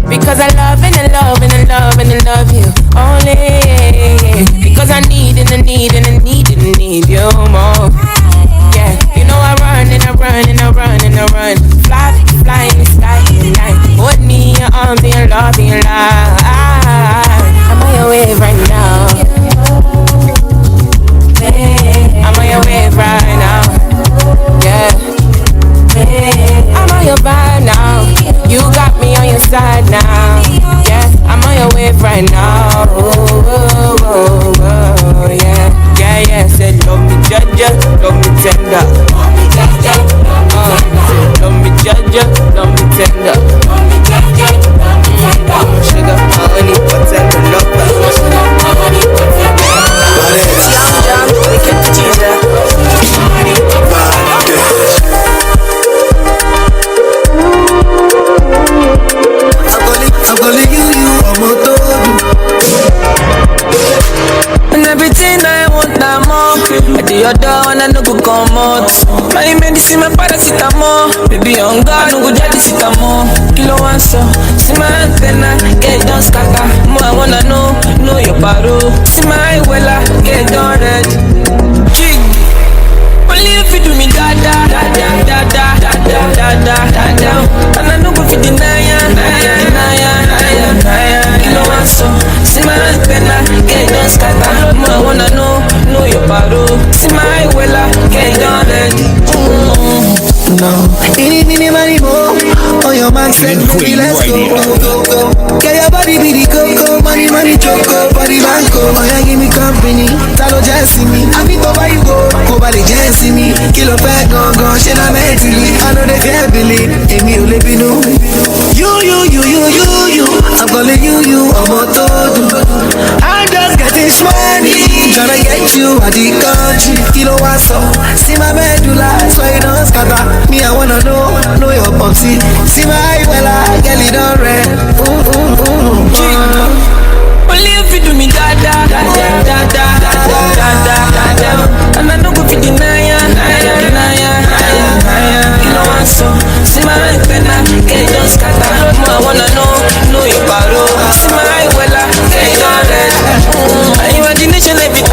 Speaker 20: Because I love and I love and I love and I love you only. Because I need and I need and I need and I need you more. Yeah, you know I run and I run and I run and I run. Fly in the sky in the night. Hold me in your arms and your love and your life. I'm on your wave right now. I'm on your wave right now. Yeah. I'm on your vibe now. You got me on your side now. Yeah, I'm on your wave right now. ginger, love me tender. Sugar, honey, whatever, love her. Jam, jam, we get the ginger.
Speaker 19: I'm calling you, I'm a and everything I want, I'm more. I do your door and I no go come out. My medicine, my paracetamol. Baby, on God, no go jealous, it's more. Kilo one so. See my antenna, get done scatter. More I wanna know your paro. See my wella, get done red. Jig. Only if you do me da da da da da da da da da da da. And I no go fit deny ya. Kilo one so. See my antenna, get done scatter. I wanna know your paro. See my wella, get done red. No, any money more. Oh, your man said, baby, let's go. Get your body be the coco, money choco, body banco. Oh, yeah, give me company. Talo just see me. I think over you go body just see me. Kilo pack, gone, shit, I'm mentally. I know they can't believe. Amy, you live in you. I'm calling you, I'm a toad. I'm just getting money. Tryna get you out the country. Kilo was so. See my medulla, so you don't scatter. Me, I wanna know your popsy. See my wella, girl, it don't red. Only if you do me da da da da da da da da da. And I no go fit deny ya. You know what so? See my antenna, get done scatter. I wanna know your paro. See my wella, get done red. I imagination life it.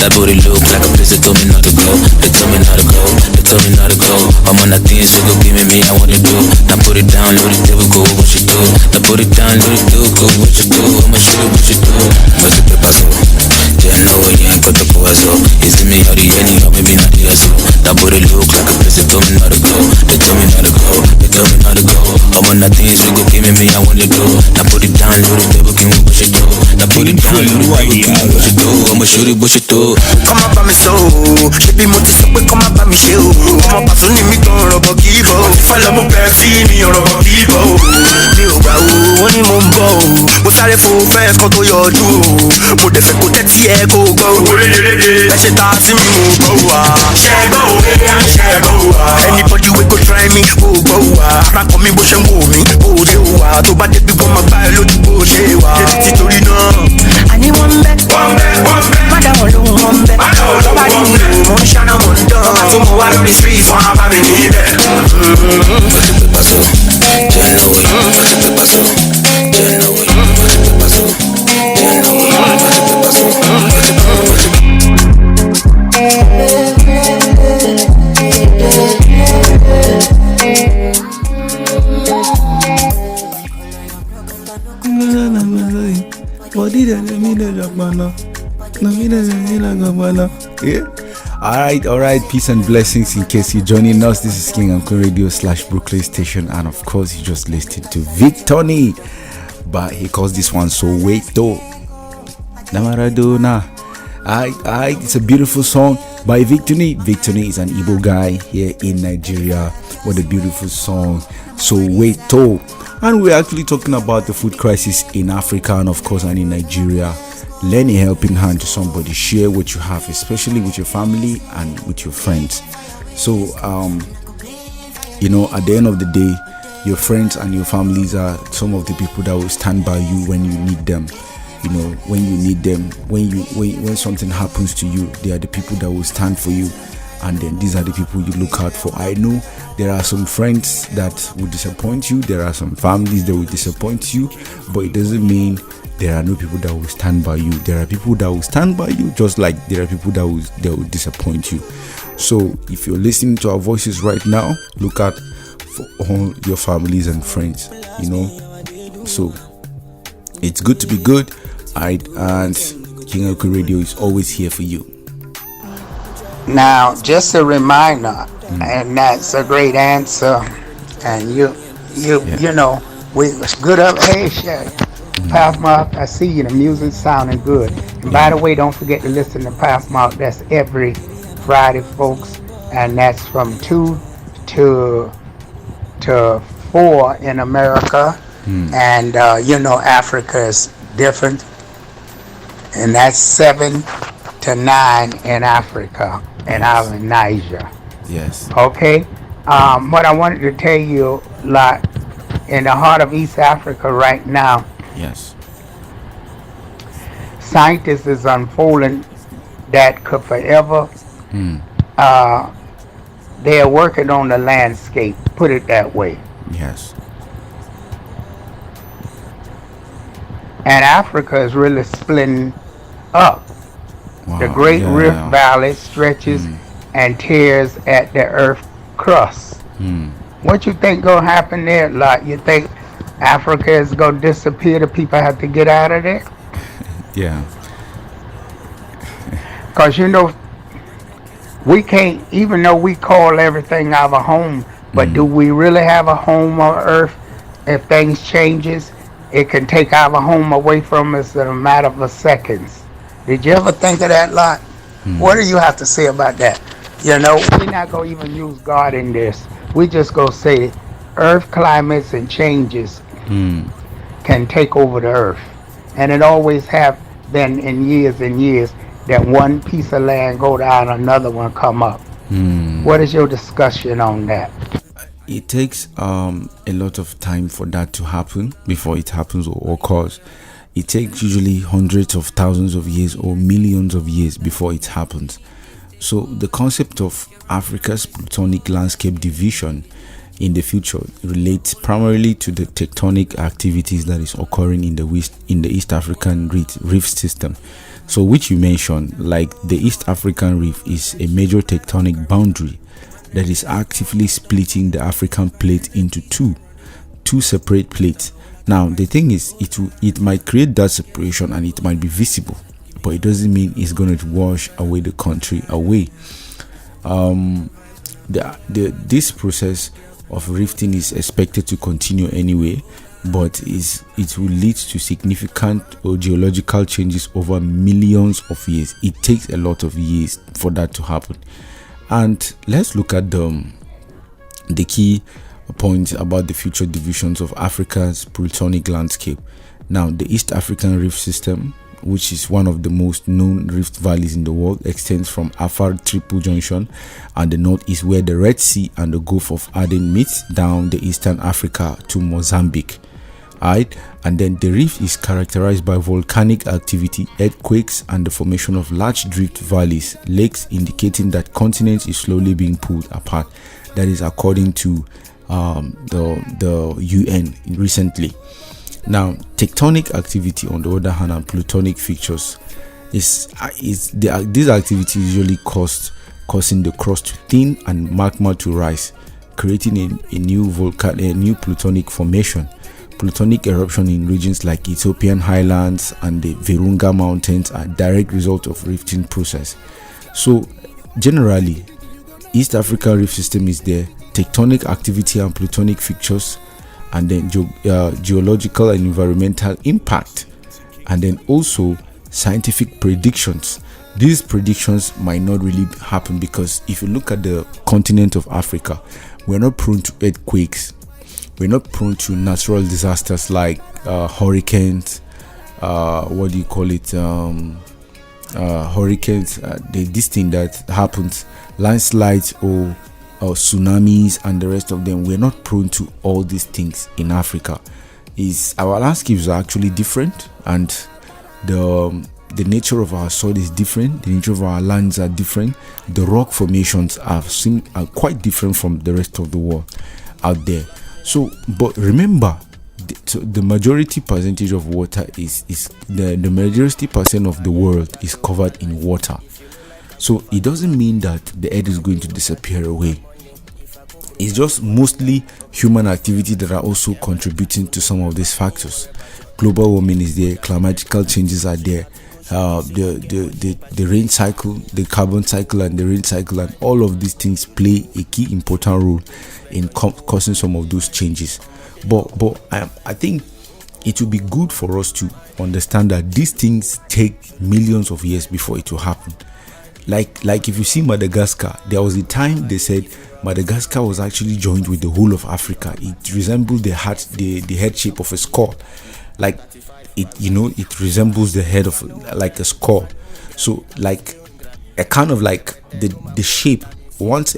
Speaker 21: That booty look like a place that told me not to go. They told me not to go. I'm on that thing, so go give me, I wanna do. Now put it down, load it, devil, go, what you do. Now put it down, load it, do, go, what you do. I'ma show you what you do. What's the paper, so? Yeah, no, yeah, got the power, so. Is it me, or the any, or maybe not the so. That booty look like a place that told me not to go. They told me not to go. I'm on that thing, so go give me, I wanna do. Now put it down, load it, devil, go, what you do. Now put it down, load it, devil, go, what you do. I'ma show you what you do.
Speaker 19: Come up by me so, she be multi so quick, come up by me show. Come up by so me don't rubber give up. If I love my best, see me on rubber people. Mi ò gbà o, wọ́n ní mo ń bọ̀ o. Mo sáré fo fẹ́ẹ́sì kan tó yọjú o. Mo dẹ̀ fẹ́ kó tẹ́tí ẹ kó gbọ́ o. Ẹ ṣe ta sí mi mo gbọ́ wa. Ṣẹ́gbọ́ o, ṣẹ́gbọ́ wa. Anybody wey go try me, mo gbọ́ wa. Ara kan mi bó ṣe ń wò mí, ó dé wa. Tó bá débi wọ́n máa gbá ẹ lójú bó ṣe wà. Títorí náà. Àní wọ́n ń bẹ́, má dá wọn lóhùn wọ́n ń bẹ́. Tọ́ba ní mi ò mọ̀ ń ṣáná mọ̀ ń dán. Tó mo wá lórí street wọn á bá mi níbẹ̀.
Speaker 8: Yeah. All right, peace and blessings. In case you're joining us, this is King and Queen Radio / Brooklyn Station, and of course you just listened to Victony, but he calls this one So Wait Though Namaradona. It's a beautiful song by Victony. Victony is an Igbo guy here in Nigeria. What a beautiful song, So Wait Though. And we're actually talking about the food crisis in Africa and of course and in Nigeria. Lend a helping hand to somebody. Share what you have, especially with your family and with your friends. So at the end of the day, your friends and your families are some of the people that will stand by you when you need them. When you need them, when something happens to you, they are the people that will stand for you. And then these are the people you look out for. I know there are some friends that will disappoint you. There are some families that will disappoint you. But it doesn't mean there are no people that will stand by you. There are people that will stand by you, just like there are people that will disappoint you. So if you're listening to our voices right now, look out for all your families and friends. So it's good to be good. Alright, and King of Queen Radio is always here for you.
Speaker 2: Now, just a reminder, and that's a great answer. And you know, we was good up. Hey, Shay, Pathmark, I see you. The music's sounding good. And by the way, don't forget to listen to Pathmark. That's every Friday, folks, and that's from 2 to 4 in America. And Africa is different, and that's 7 to 9 in Africa, and I'm in Niger.
Speaker 8: Yes.
Speaker 2: Okay. What I wanted to tell you, like, in the heart of East Africa right now,
Speaker 8: yes,
Speaker 2: scientists is unfolding that could forever. They are working on the landscape. Put it that way.
Speaker 8: Yes.
Speaker 2: And Africa is really splitting up.
Speaker 8: Wow,
Speaker 2: the Great Rift Valley stretches and tears at the earth crust. What you think gonna happen there? Like, you think Africa is gonna disappear? The people have to get out of there?
Speaker 8: Yeah.
Speaker 2: Because we can't, even though we call everything our home, but do we really have a home on earth? If things changes, it can take our home away from us in a matter of seconds. Did you ever think of that, lot? What do you have to say about that? We're not going to even use God in this. We just going to say earth climates and changes can take over the earth. And it always have been in years and years that one piece of land go down, another one come up. What is your discussion on that?
Speaker 8: It takes a lot of time for that to happen before it happens or occurs. It takes usually hundreds of thousands of years or millions of years before it happens. So the concept of Africa's plutonic landscape division in the future relates primarily to the tectonic activities that is occurring in the East African rift system. So, which you mentioned, like the East African Rift is a major tectonic boundary that is actively splitting the African plate into two separate plates. Now, the thing is, it might create that separation and it might be visible, but it doesn't mean it's going to wash away the country away. This process of rifting is expected to continue anyway, but it will lead to significant geological changes over millions of years. It takes a lot of years for that to happen. And let's look at the key points about the future divisions of Africa's plutonic landscape. Now, the East African Rift System, which is one of the most known rift valleys in the world, extends from Afar Triple Junction and the northeast, where the Red Sea and the Gulf of Aden meets, down the eastern Africa to Mozambique. Alright, and then the rift is characterized by volcanic activity, earthquakes, and the formation of large drift valleys, lakes, indicating that continents is slowly being pulled apart. That is according to the UN recently. Now, tectonic activity, on the other hand, and plutonic features these activities usually causing the crust to thin and magma to rise, creating a new plutonic formation. Plutonic eruption in regions like Ethiopian highlands and the Virunga mountains are direct result of rifting process. So generally, East Africa rift system is there, tectonic activity and plutonic features, and then geological and environmental impact, and then also scientific predictions. These predictions might not really happen because if you look at the continent of Africa, we're not prone to earthquakes. We're not prone to natural disasters like hurricanes, hurricanes, this thing that happens, landslides or tsunamis and the rest of them. We're not prone to all these things in Africa. Our landscapes are actually different, and the nature of our soil is different, the nature of our lands are different, the rock formations are quite different from the rest of the world out there. So, but remember, the majority percentage of water is the majority percent of the world is covered in water. So it doesn't mean that the earth is going to disappear away. It's just mostly human activity that are also contributing to some of these factors. global warming is there, climatical changes are there, the rain cycle, the carbon cycle, and the rain cycle, and all of these things play a key important role in causing some of those changes. But I think it will be good for us to understand that these things take millions of years before it will happen. Like if you see Madagascar, there was a time they said Madagascar was actually joined with the whole of Africa. It resembled the head shape of a skull. Like it resembles the head of like a skull. So like a kind of like the shape. Once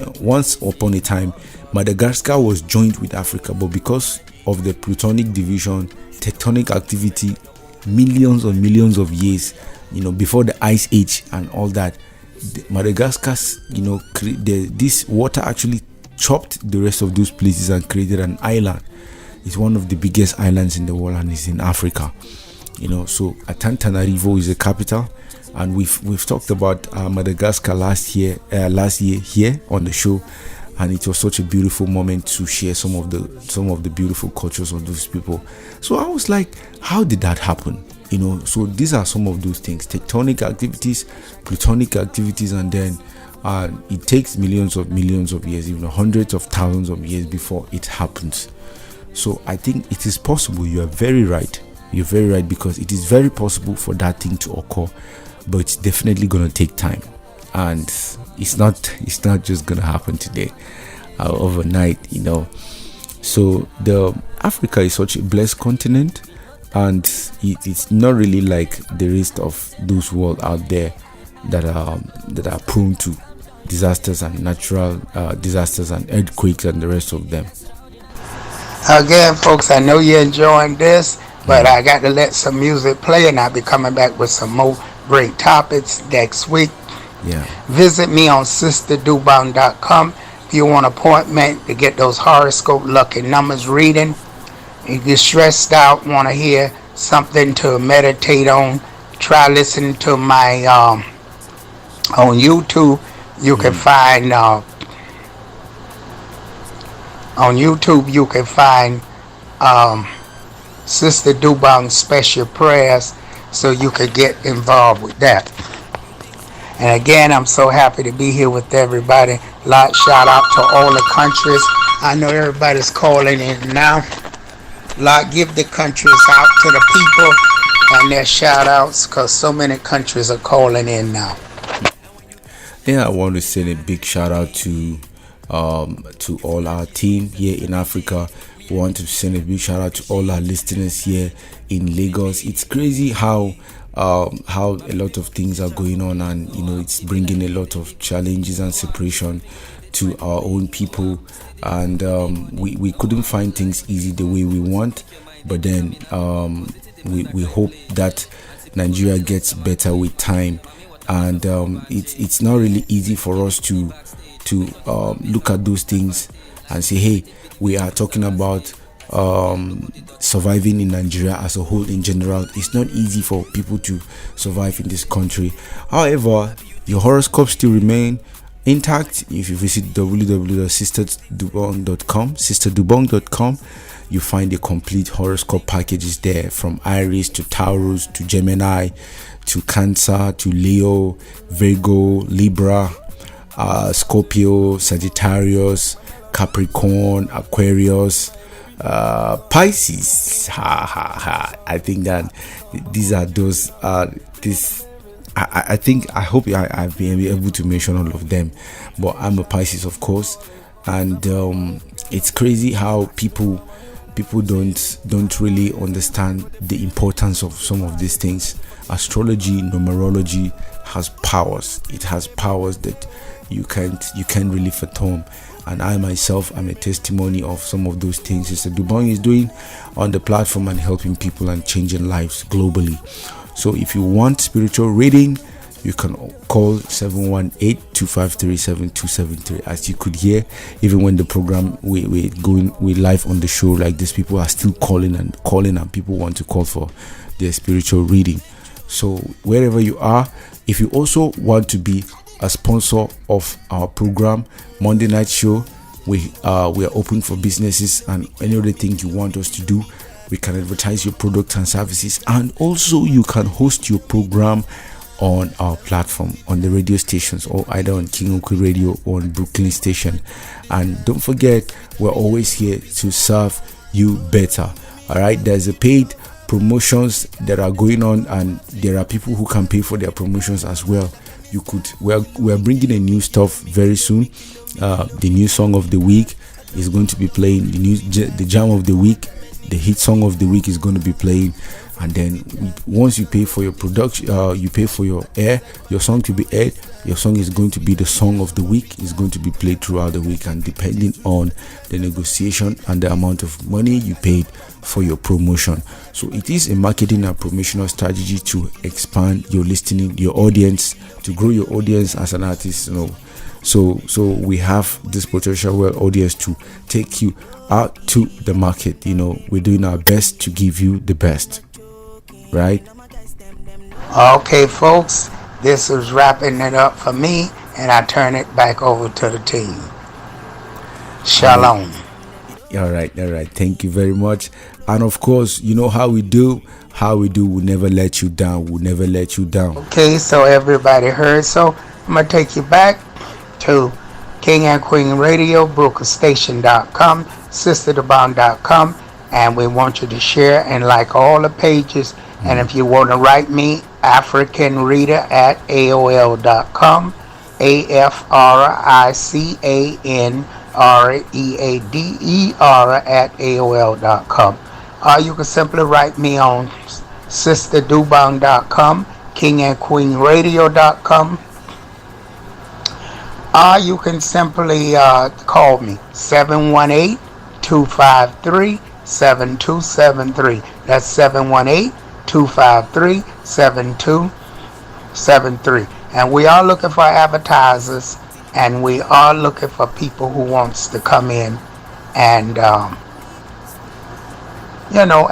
Speaker 8: upon a time, Madagascar was joined with Africa, but because of the plutonic division, tectonic activity, millions and millions of years, before the ice age and all that, Madagascar, this water actually chopped the rest of those places and created an island. It's one of the biggest islands in the world, and it's in Africa. So Antananarivo is the capital, and we've talked about Madagascar last year here on the show, and it was such a beautiful moment to share some of the beautiful cultures of those people. So I was like, how did that happen? So these are some of those things: tectonic activities, plutonic activities, and then it takes millions of years, even hundreds of thousands of years before it happens. So I think it is possible. You are very right. You're very right, because it is very possible for that thing to occur, but it's definitely going to take time, and it's not just going to happen today, overnight. So the Africa is such a blessed continent, and it's not really like the rest of those world out there that are prone to disasters and natural disasters and earthquakes and the rest of them.
Speaker 2: Again, folks, I know you're enjoying this, but I got to let some music play, and I'll be coming back with some more great topics next week.
Speaker 8: Yeah.
Speaker 2: Visit me on sisterdubong.com if you want an appointment to get those horoscope lucky numbers reading. If you're stressed out, want to hear something to meditate on, try listening to my on YouTube. You can find on YouTube you can find Sister Dobong Special Prayers, so you could get involved with that. And again, I'm so happy to be here with everybody. Lot shout out to all the countries. I know everybody's calling in now. Lot give the countries out to the people and their shout outs, because so many countries are calling in now.
Speaker 8: Yeah, I want to send a big shout out to all our team here in Africa. We want to send a big shout out to all our listeners here in Lagos. It's crazy how a lot of things are going on, and it's bringing a lot of challenges and separation to our own people, and we couldn't find things easy the way we want, but then we hope that Nigeria gets better with time, and it's not really easy for us to look at those things and say, hey, we are talking about surviving in Nigeria as a whole in general. It's not easy for people to survive in this country. However, your horoscopes still remain intact. If you visit www.sisterdubong.com, you find the complete horoscope packages there, from Aries to Taurus to Gemini to Cancer to Leo, Virgo, Libra, Scorpio, Sagittarius, Capricorn, Aquarius, Pisces. I think that these are those I hope I've been able to mention all of them, but I'm a Pisces, of course, and it's crazy how people don't really understand the importance of some of these things. Astrology, numerology has powers. It has powers that you can't really fathom, and I myself am a testimony of some of those things Mr. Dobong is doing on the platform and helping people and changing lives globally. So if you want spiritual reading, you can call 718-253-7273. As you could hear, even when the program we live on the show like this, people are still calling and people want to call for their spiritual reading. So wherever you are, if you also want to be a sponsor of our program, Monday Night Show, we are open for businesses and any other thing you want us to do. we can advertise your products and services, and also you can host your program on our platform, on the radio stations, or either on King and Queen Radio or on Brooklyn Station. And don't forget, we're always here to serve you better. All right, there's a paid promotions that are going on, and there are people who can pay for their promotions as well. We're bringing a new stuff very soon. The new song of the week is going to be playing. The jam of the week, the hit song of the week is going to be playing. And then once you pay for your production, you pay for your song to be aired. Your song is going to be the song of the week. It's going to be played throughout the week, and depending on the negotiation and the amount of money you paid for your promotion. So it is a marketing and promotional strategy to expand your listening, your audience, to grow your audience as an artist. So we have this potential audience to take you out to the market. We're doing our best to give you the best. Right?
Speaker 2: Okay, folks, this is wrapping it up for me, and I turn it back over to the team. Shalom.
Speaker 8: All right. Thank you very much. And of course, you know how we do. We'll never let you down.
Speaker 2: Okay, so everybody heard. So I'm going to take you back to King and Queen Radio, BrooklynStation.com, SisterDobong.com, and we want you to share and like all the pages. And if you want to write me, AfricanReader@AOL.com, AfricanReader@AOL.com. Or you can simply write me on SisterDobong.com, KingandQueenRadio.com. Or you can simply call me 718-253-7273. That's 718-253-7273. And we are looking for advertisers, and we are looking for people who wants to come in and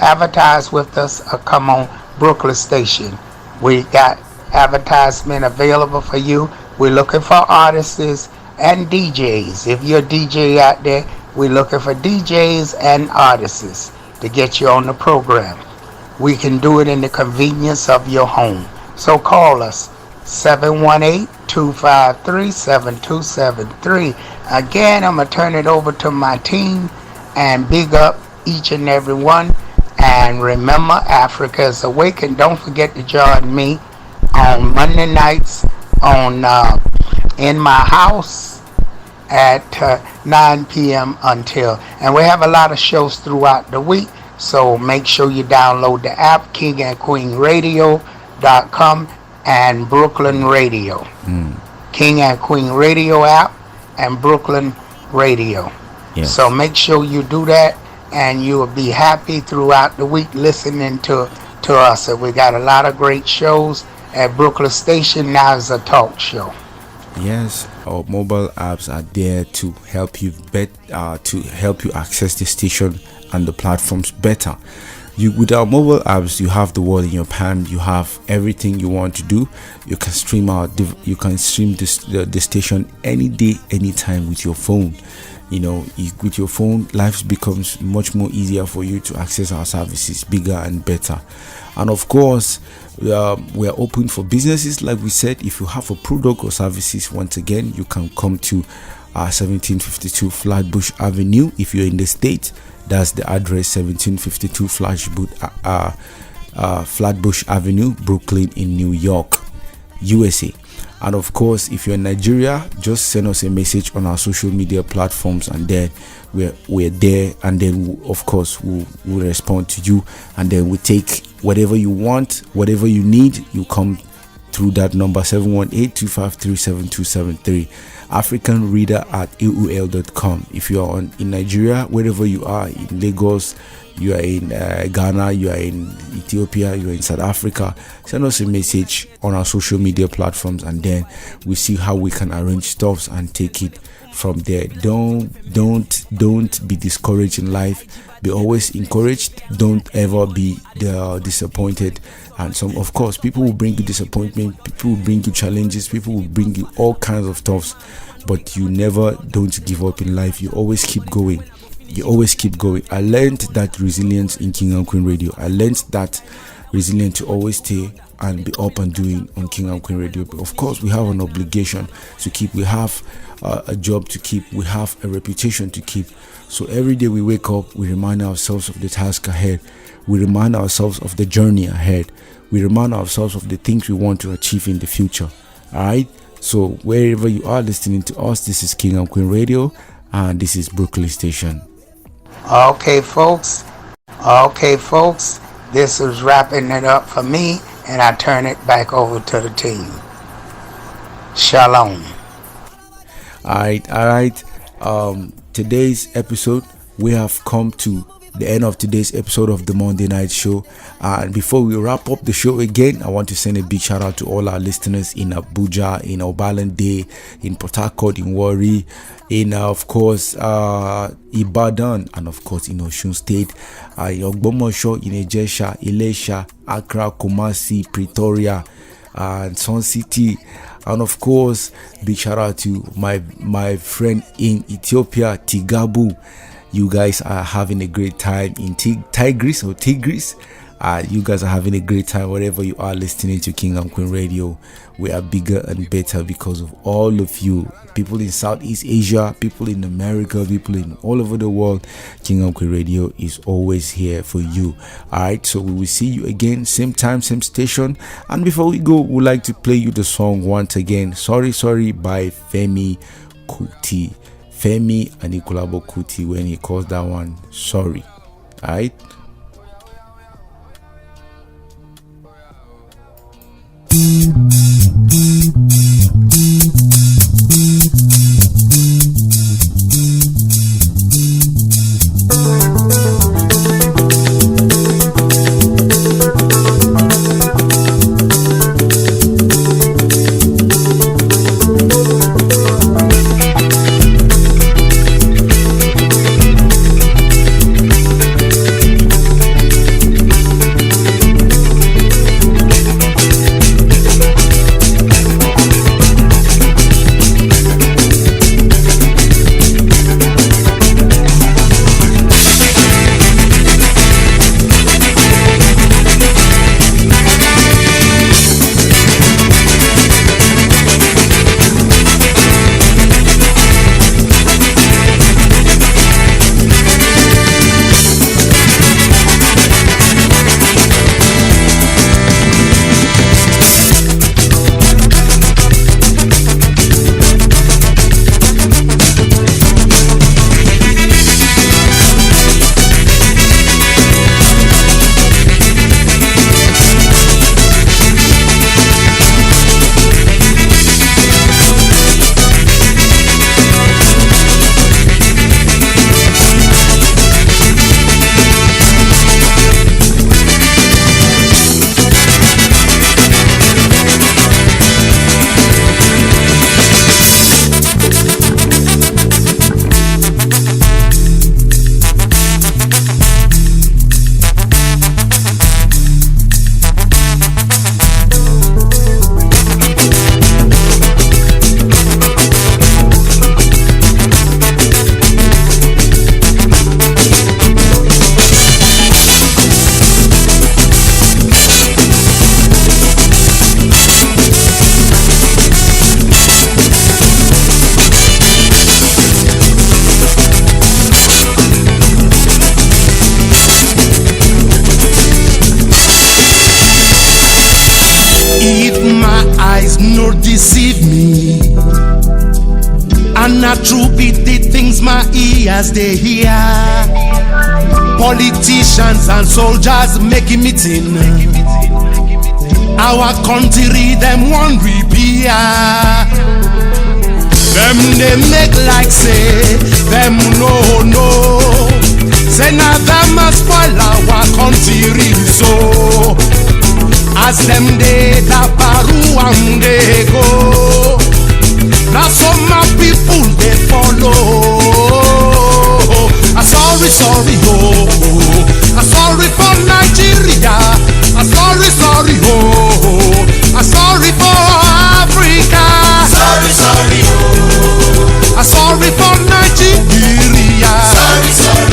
Speaker 2: advertise with us or come on Brooklyn Station. We got advertisement available for you. We're looking for artists and DJs. If you're a DJ out there, we're looking for DJs and artists to get you on the program. We can do it in the convenience of your home. So call us, 718-253-7273. Again, I'm going to turn it over to my team and big up each and every one. And remember, Africa is awake. And don't forget to join me on Monday nights on In My House at 9 p.m. until. And we have a lot of shows throughout the week. So make sure you download the app, KingandQueenRadio.com and Brooklyn Radio. King and Queen Radio app and Brooklyn Radio.
Speaker 8: Yes.
Speaker 2: So make sure you do that, and you will be happy throughout the week listening to us. So we got a lot of great shows at Brooklyn Station. Now is a talk show.
Speaker 8: Yes, our mobile apps are there to help you access the station and the platforms better. With our mobile apps, you have the world in your palm. You have everything you want to do. You can stream the station any day, anytime with your phone. With your phone, life becomes much more easier for you to access our services bigger and better. And of course, we are open for businesses. Like we said, if you have a product or services, once again, you can come to 1752 Flatbush Avenue. If you're in the state, that's the address, 1752 Flatbush Avenue, Brooklyn in New York, USA. And of course, if you're in Nigeria, just send us a message on our social media platforms, and then we're there, and then of course we'll respond to you, and then we take whatever you want, whatever you need. You come through that number, 718-253-7273, AfricanReader@AOL.com. If you are in Nigeria, wherever you are, in Lagos, you are in Ghana, you are in Ethiopia, you are in South Africa, send us a message on our social media platforms, and then we see how we can arrange stuff and take it from there. Don't be discouraged in life. Be always encouraged. Don't ever be disappointed. And of course, people will bring you disappointment. People will bring you challenges. People will bring you all kinds of stuff. But you never don't give up in life. You always keep going. you always keep going. I learned that resilience in King and Queen Radio. I learned that resilience to always stay and be up and doing on King and Queen Radio. But of course, we have an obligation to keep. We have a job to keep. We have a reputation to keep. So every day we wake up, we remind ourselves of the task ahead. We remind ourselves of the journey ahead. We remind ourselves of the things we want to achieve in the future. All right. So wherever you are listening to us, this is King and Queen Radio, and this is Brooklyn Station.
Speaker 2: Okay, folks. This is wrapping it up for me, and I turn it back over to the team. Shalom.
Speaker 8: All right. Today's episode, we have come to the end of today's episode of the Monday Night Show. And before we wrap up the show again, I want to send a big shout out to all our listeners in Abuja, in Obalende, in Port Harcourt, in Warri, in of course Ibadan, and of course in Osun State, Ogbomosho, in Ejesha, Ilesha, Accra, Kumasi, Pretoria, and Sun City. And of course, big shout out to my friend in Ethiopia, Tigabu. You guys are having a great time in Tigris. You guys are having a great time wherever you are listening to King and Queen Radio. We are bigger and better because of all of you. People in Southeast Asia, people in America, people in all over the world. King and Queen Radio is always here for you. Alright, so we will see you again, same time, same station. And before we go, we'd like to play you the song once again, Sorry by Femi Kuti. Femi and Ikolabo Kuti, when he calls that one Sorry. Alright.
Speaker 15: No deceive me, and not true be the things my ears they hear. Politicians and soldiers making meeting. Our country them one repair. Them they make like say them no. Say now them must spoil our country so. As them they da baru and they go. Now some my people they follow. I'm sorry oh. I'm sorry for Nigeria. I'm sorry oh. I'm sorry for Africa. Sorry oh. I'm sorry for Nigeria. Sorry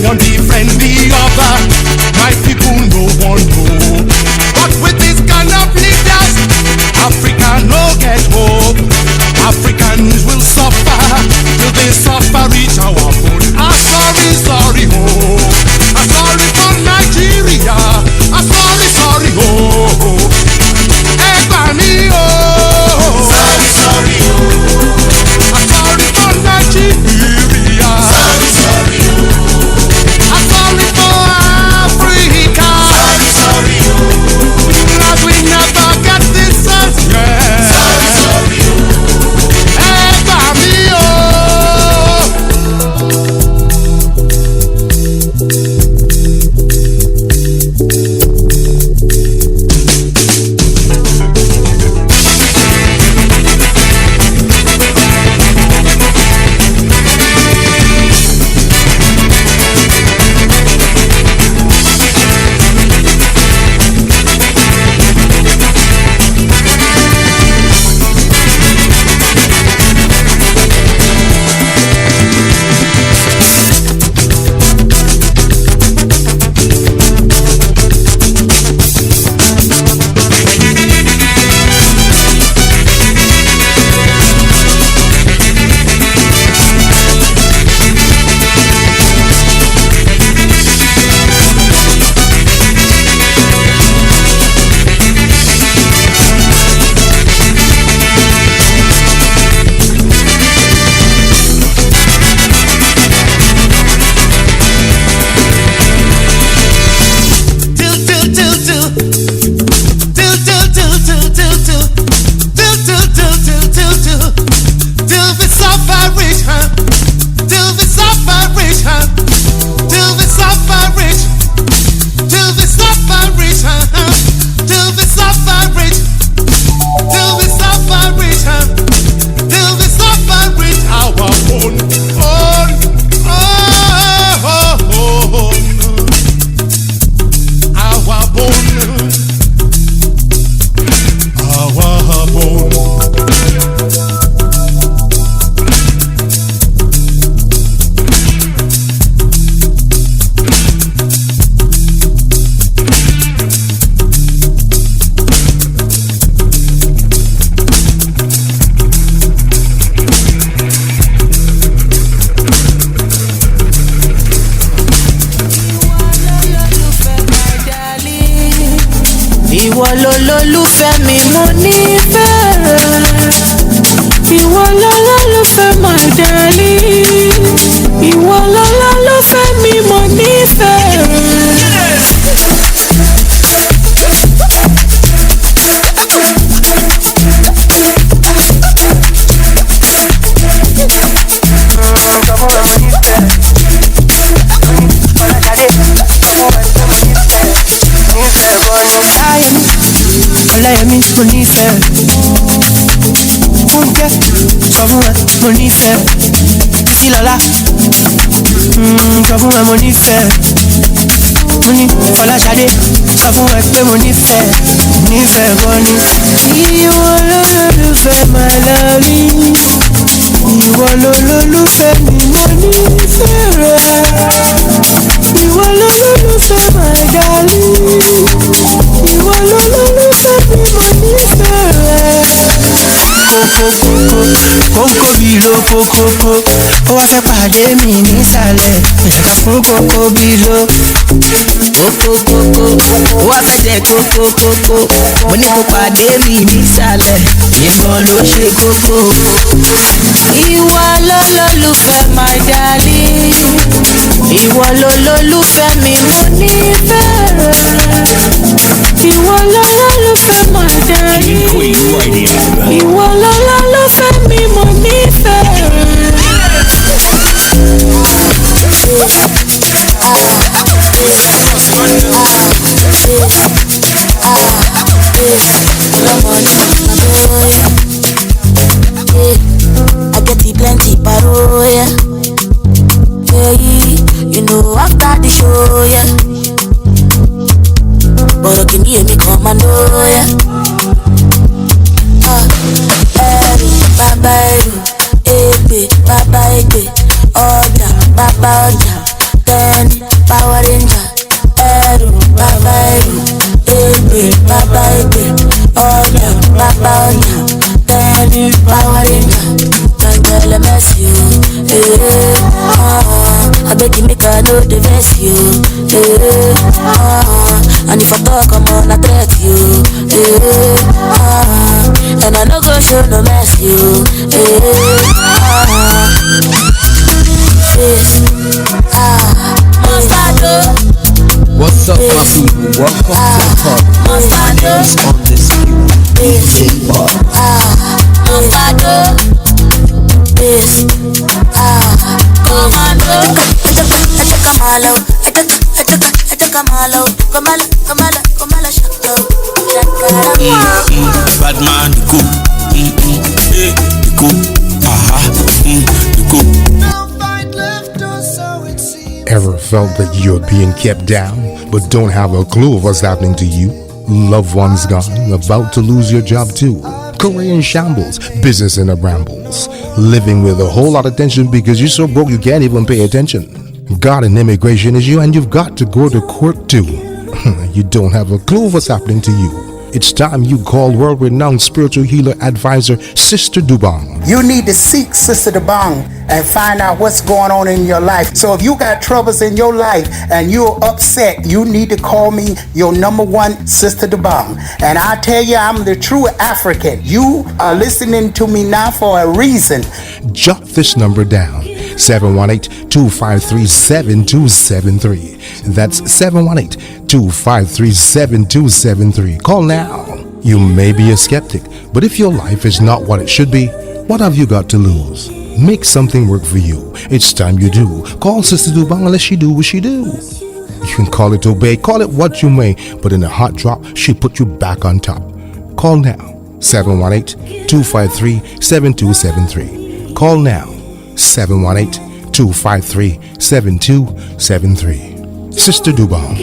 Speaker 15: one defend the other. My people no one know. But with this kind of leaders, Africa no get hope. Africans will suffer till they suffer reach our food. Sorry, oh. Sorry for Nigeria. Sorry, oh. Ebani, oh. Sorry, oh. Sorry for Nigeria. Sorry, oh. Sorry for Africa. Sorry, oh. As we never get this again. Sorry, oh. Ebani, oh.
Speaker 5: Ìwọ lolólùfẹ́ mi mo nífẹ̀ẹ́. Ìwọ lolólùfẹ́ my darling. Ìwọ lolólùfẹ́ mi mo nífẹ̀ẹ́. Ọláyẹmí mo nífẹ̀ẹ́. Fúnkẹ́ sọ fún ẹ mo nífẹ̀ẹ́. Títílọlá sọ fún ẹ mo nífẹ̀ẹ́. Mo ní Fọláṣadé sọ fún ẹ pé mo nífẹ̀ẹ́. Nífẹ̀ẹ́ gan ni. Ìwọ lolólùfẹ́ my darling. Ìwọ lolólùfẹ́ mi mo nífẹ̀ẹ́ rẹ. Ìwọ lolólùfẹ́ my darling. Ìwọ lolólùfẹ́ mi mo nífẹ̀ẹ́ rẹ. Kókó bìlò kókókó, ó wá fẹ́ pàdé mi nísàlẹ̀. Ìṣẹ̀dá fún kókó bìlò. Kókókókó, ó wá fẹ́ jẹ kókókókó. Mo ní kó pàdé mi nísàlẹ̀. Ìbọn ló ṣe kókó. Ìwọ lolólùfẹ́ my darling. Ìwọ lolólùfẹ́ mi mo nífẹ̀ẹ́ rẹ. Ìwọ lolólùfẹ́ my darling. Ìwọ lolólùfẹ́ mi mo nífẹ̀ẹ́ rẹ.
Speaker 22: I get the plenty paro, yeah. Hey, you know after the show, yeah. But can you hear me commando, yeah. Baba Egbe, Baba Egbe, Oja, Baba Oja, then you make I know the best you. And if I talk, I'm on a threat you. And I no go show no mess you.
Speaker 4: What's up, my people? Welcome to the party. My name is Undisputed DJ Bob.
Speaker 6: Bad man, the cool. The cool. The cool.
Speaker 1: Ever felt that you're being kept down, but don't have a clue of what's happening to you? Loved ones gone, about to lose your job too. Career in shambles, business in a brambles. Living with a whole lot of tension because you're so broke you can't even pay attention. Got an immigration issue and you've got to go to court too. You don't have a clue of what's happening to you. It's time you call world-renowned spiritual healer advisor Sister Dobong.
Speaker 2: You need to seek Sister Dobong and find out what's going on in your life. So if you got troubles in your life and you're upset, you need to call me, your number one, Sister Dobong. And I tell you, I'm the true African. You are listening to me now for a reason.
Speaker 1: Jot this number down. 718-253-7273. That's 718-253-7273. Call now. You may be a skeptic, but if your life is not what it should be, what have you got to lose? Make something work for you. It's time you do. Call Sister Dobong and let she do what she do. You can call it obey, call it what you may, but in a hot drop, she put you back on top. Call now. 718-253-7273. Call now. 718-253-7273. Sister Dobong.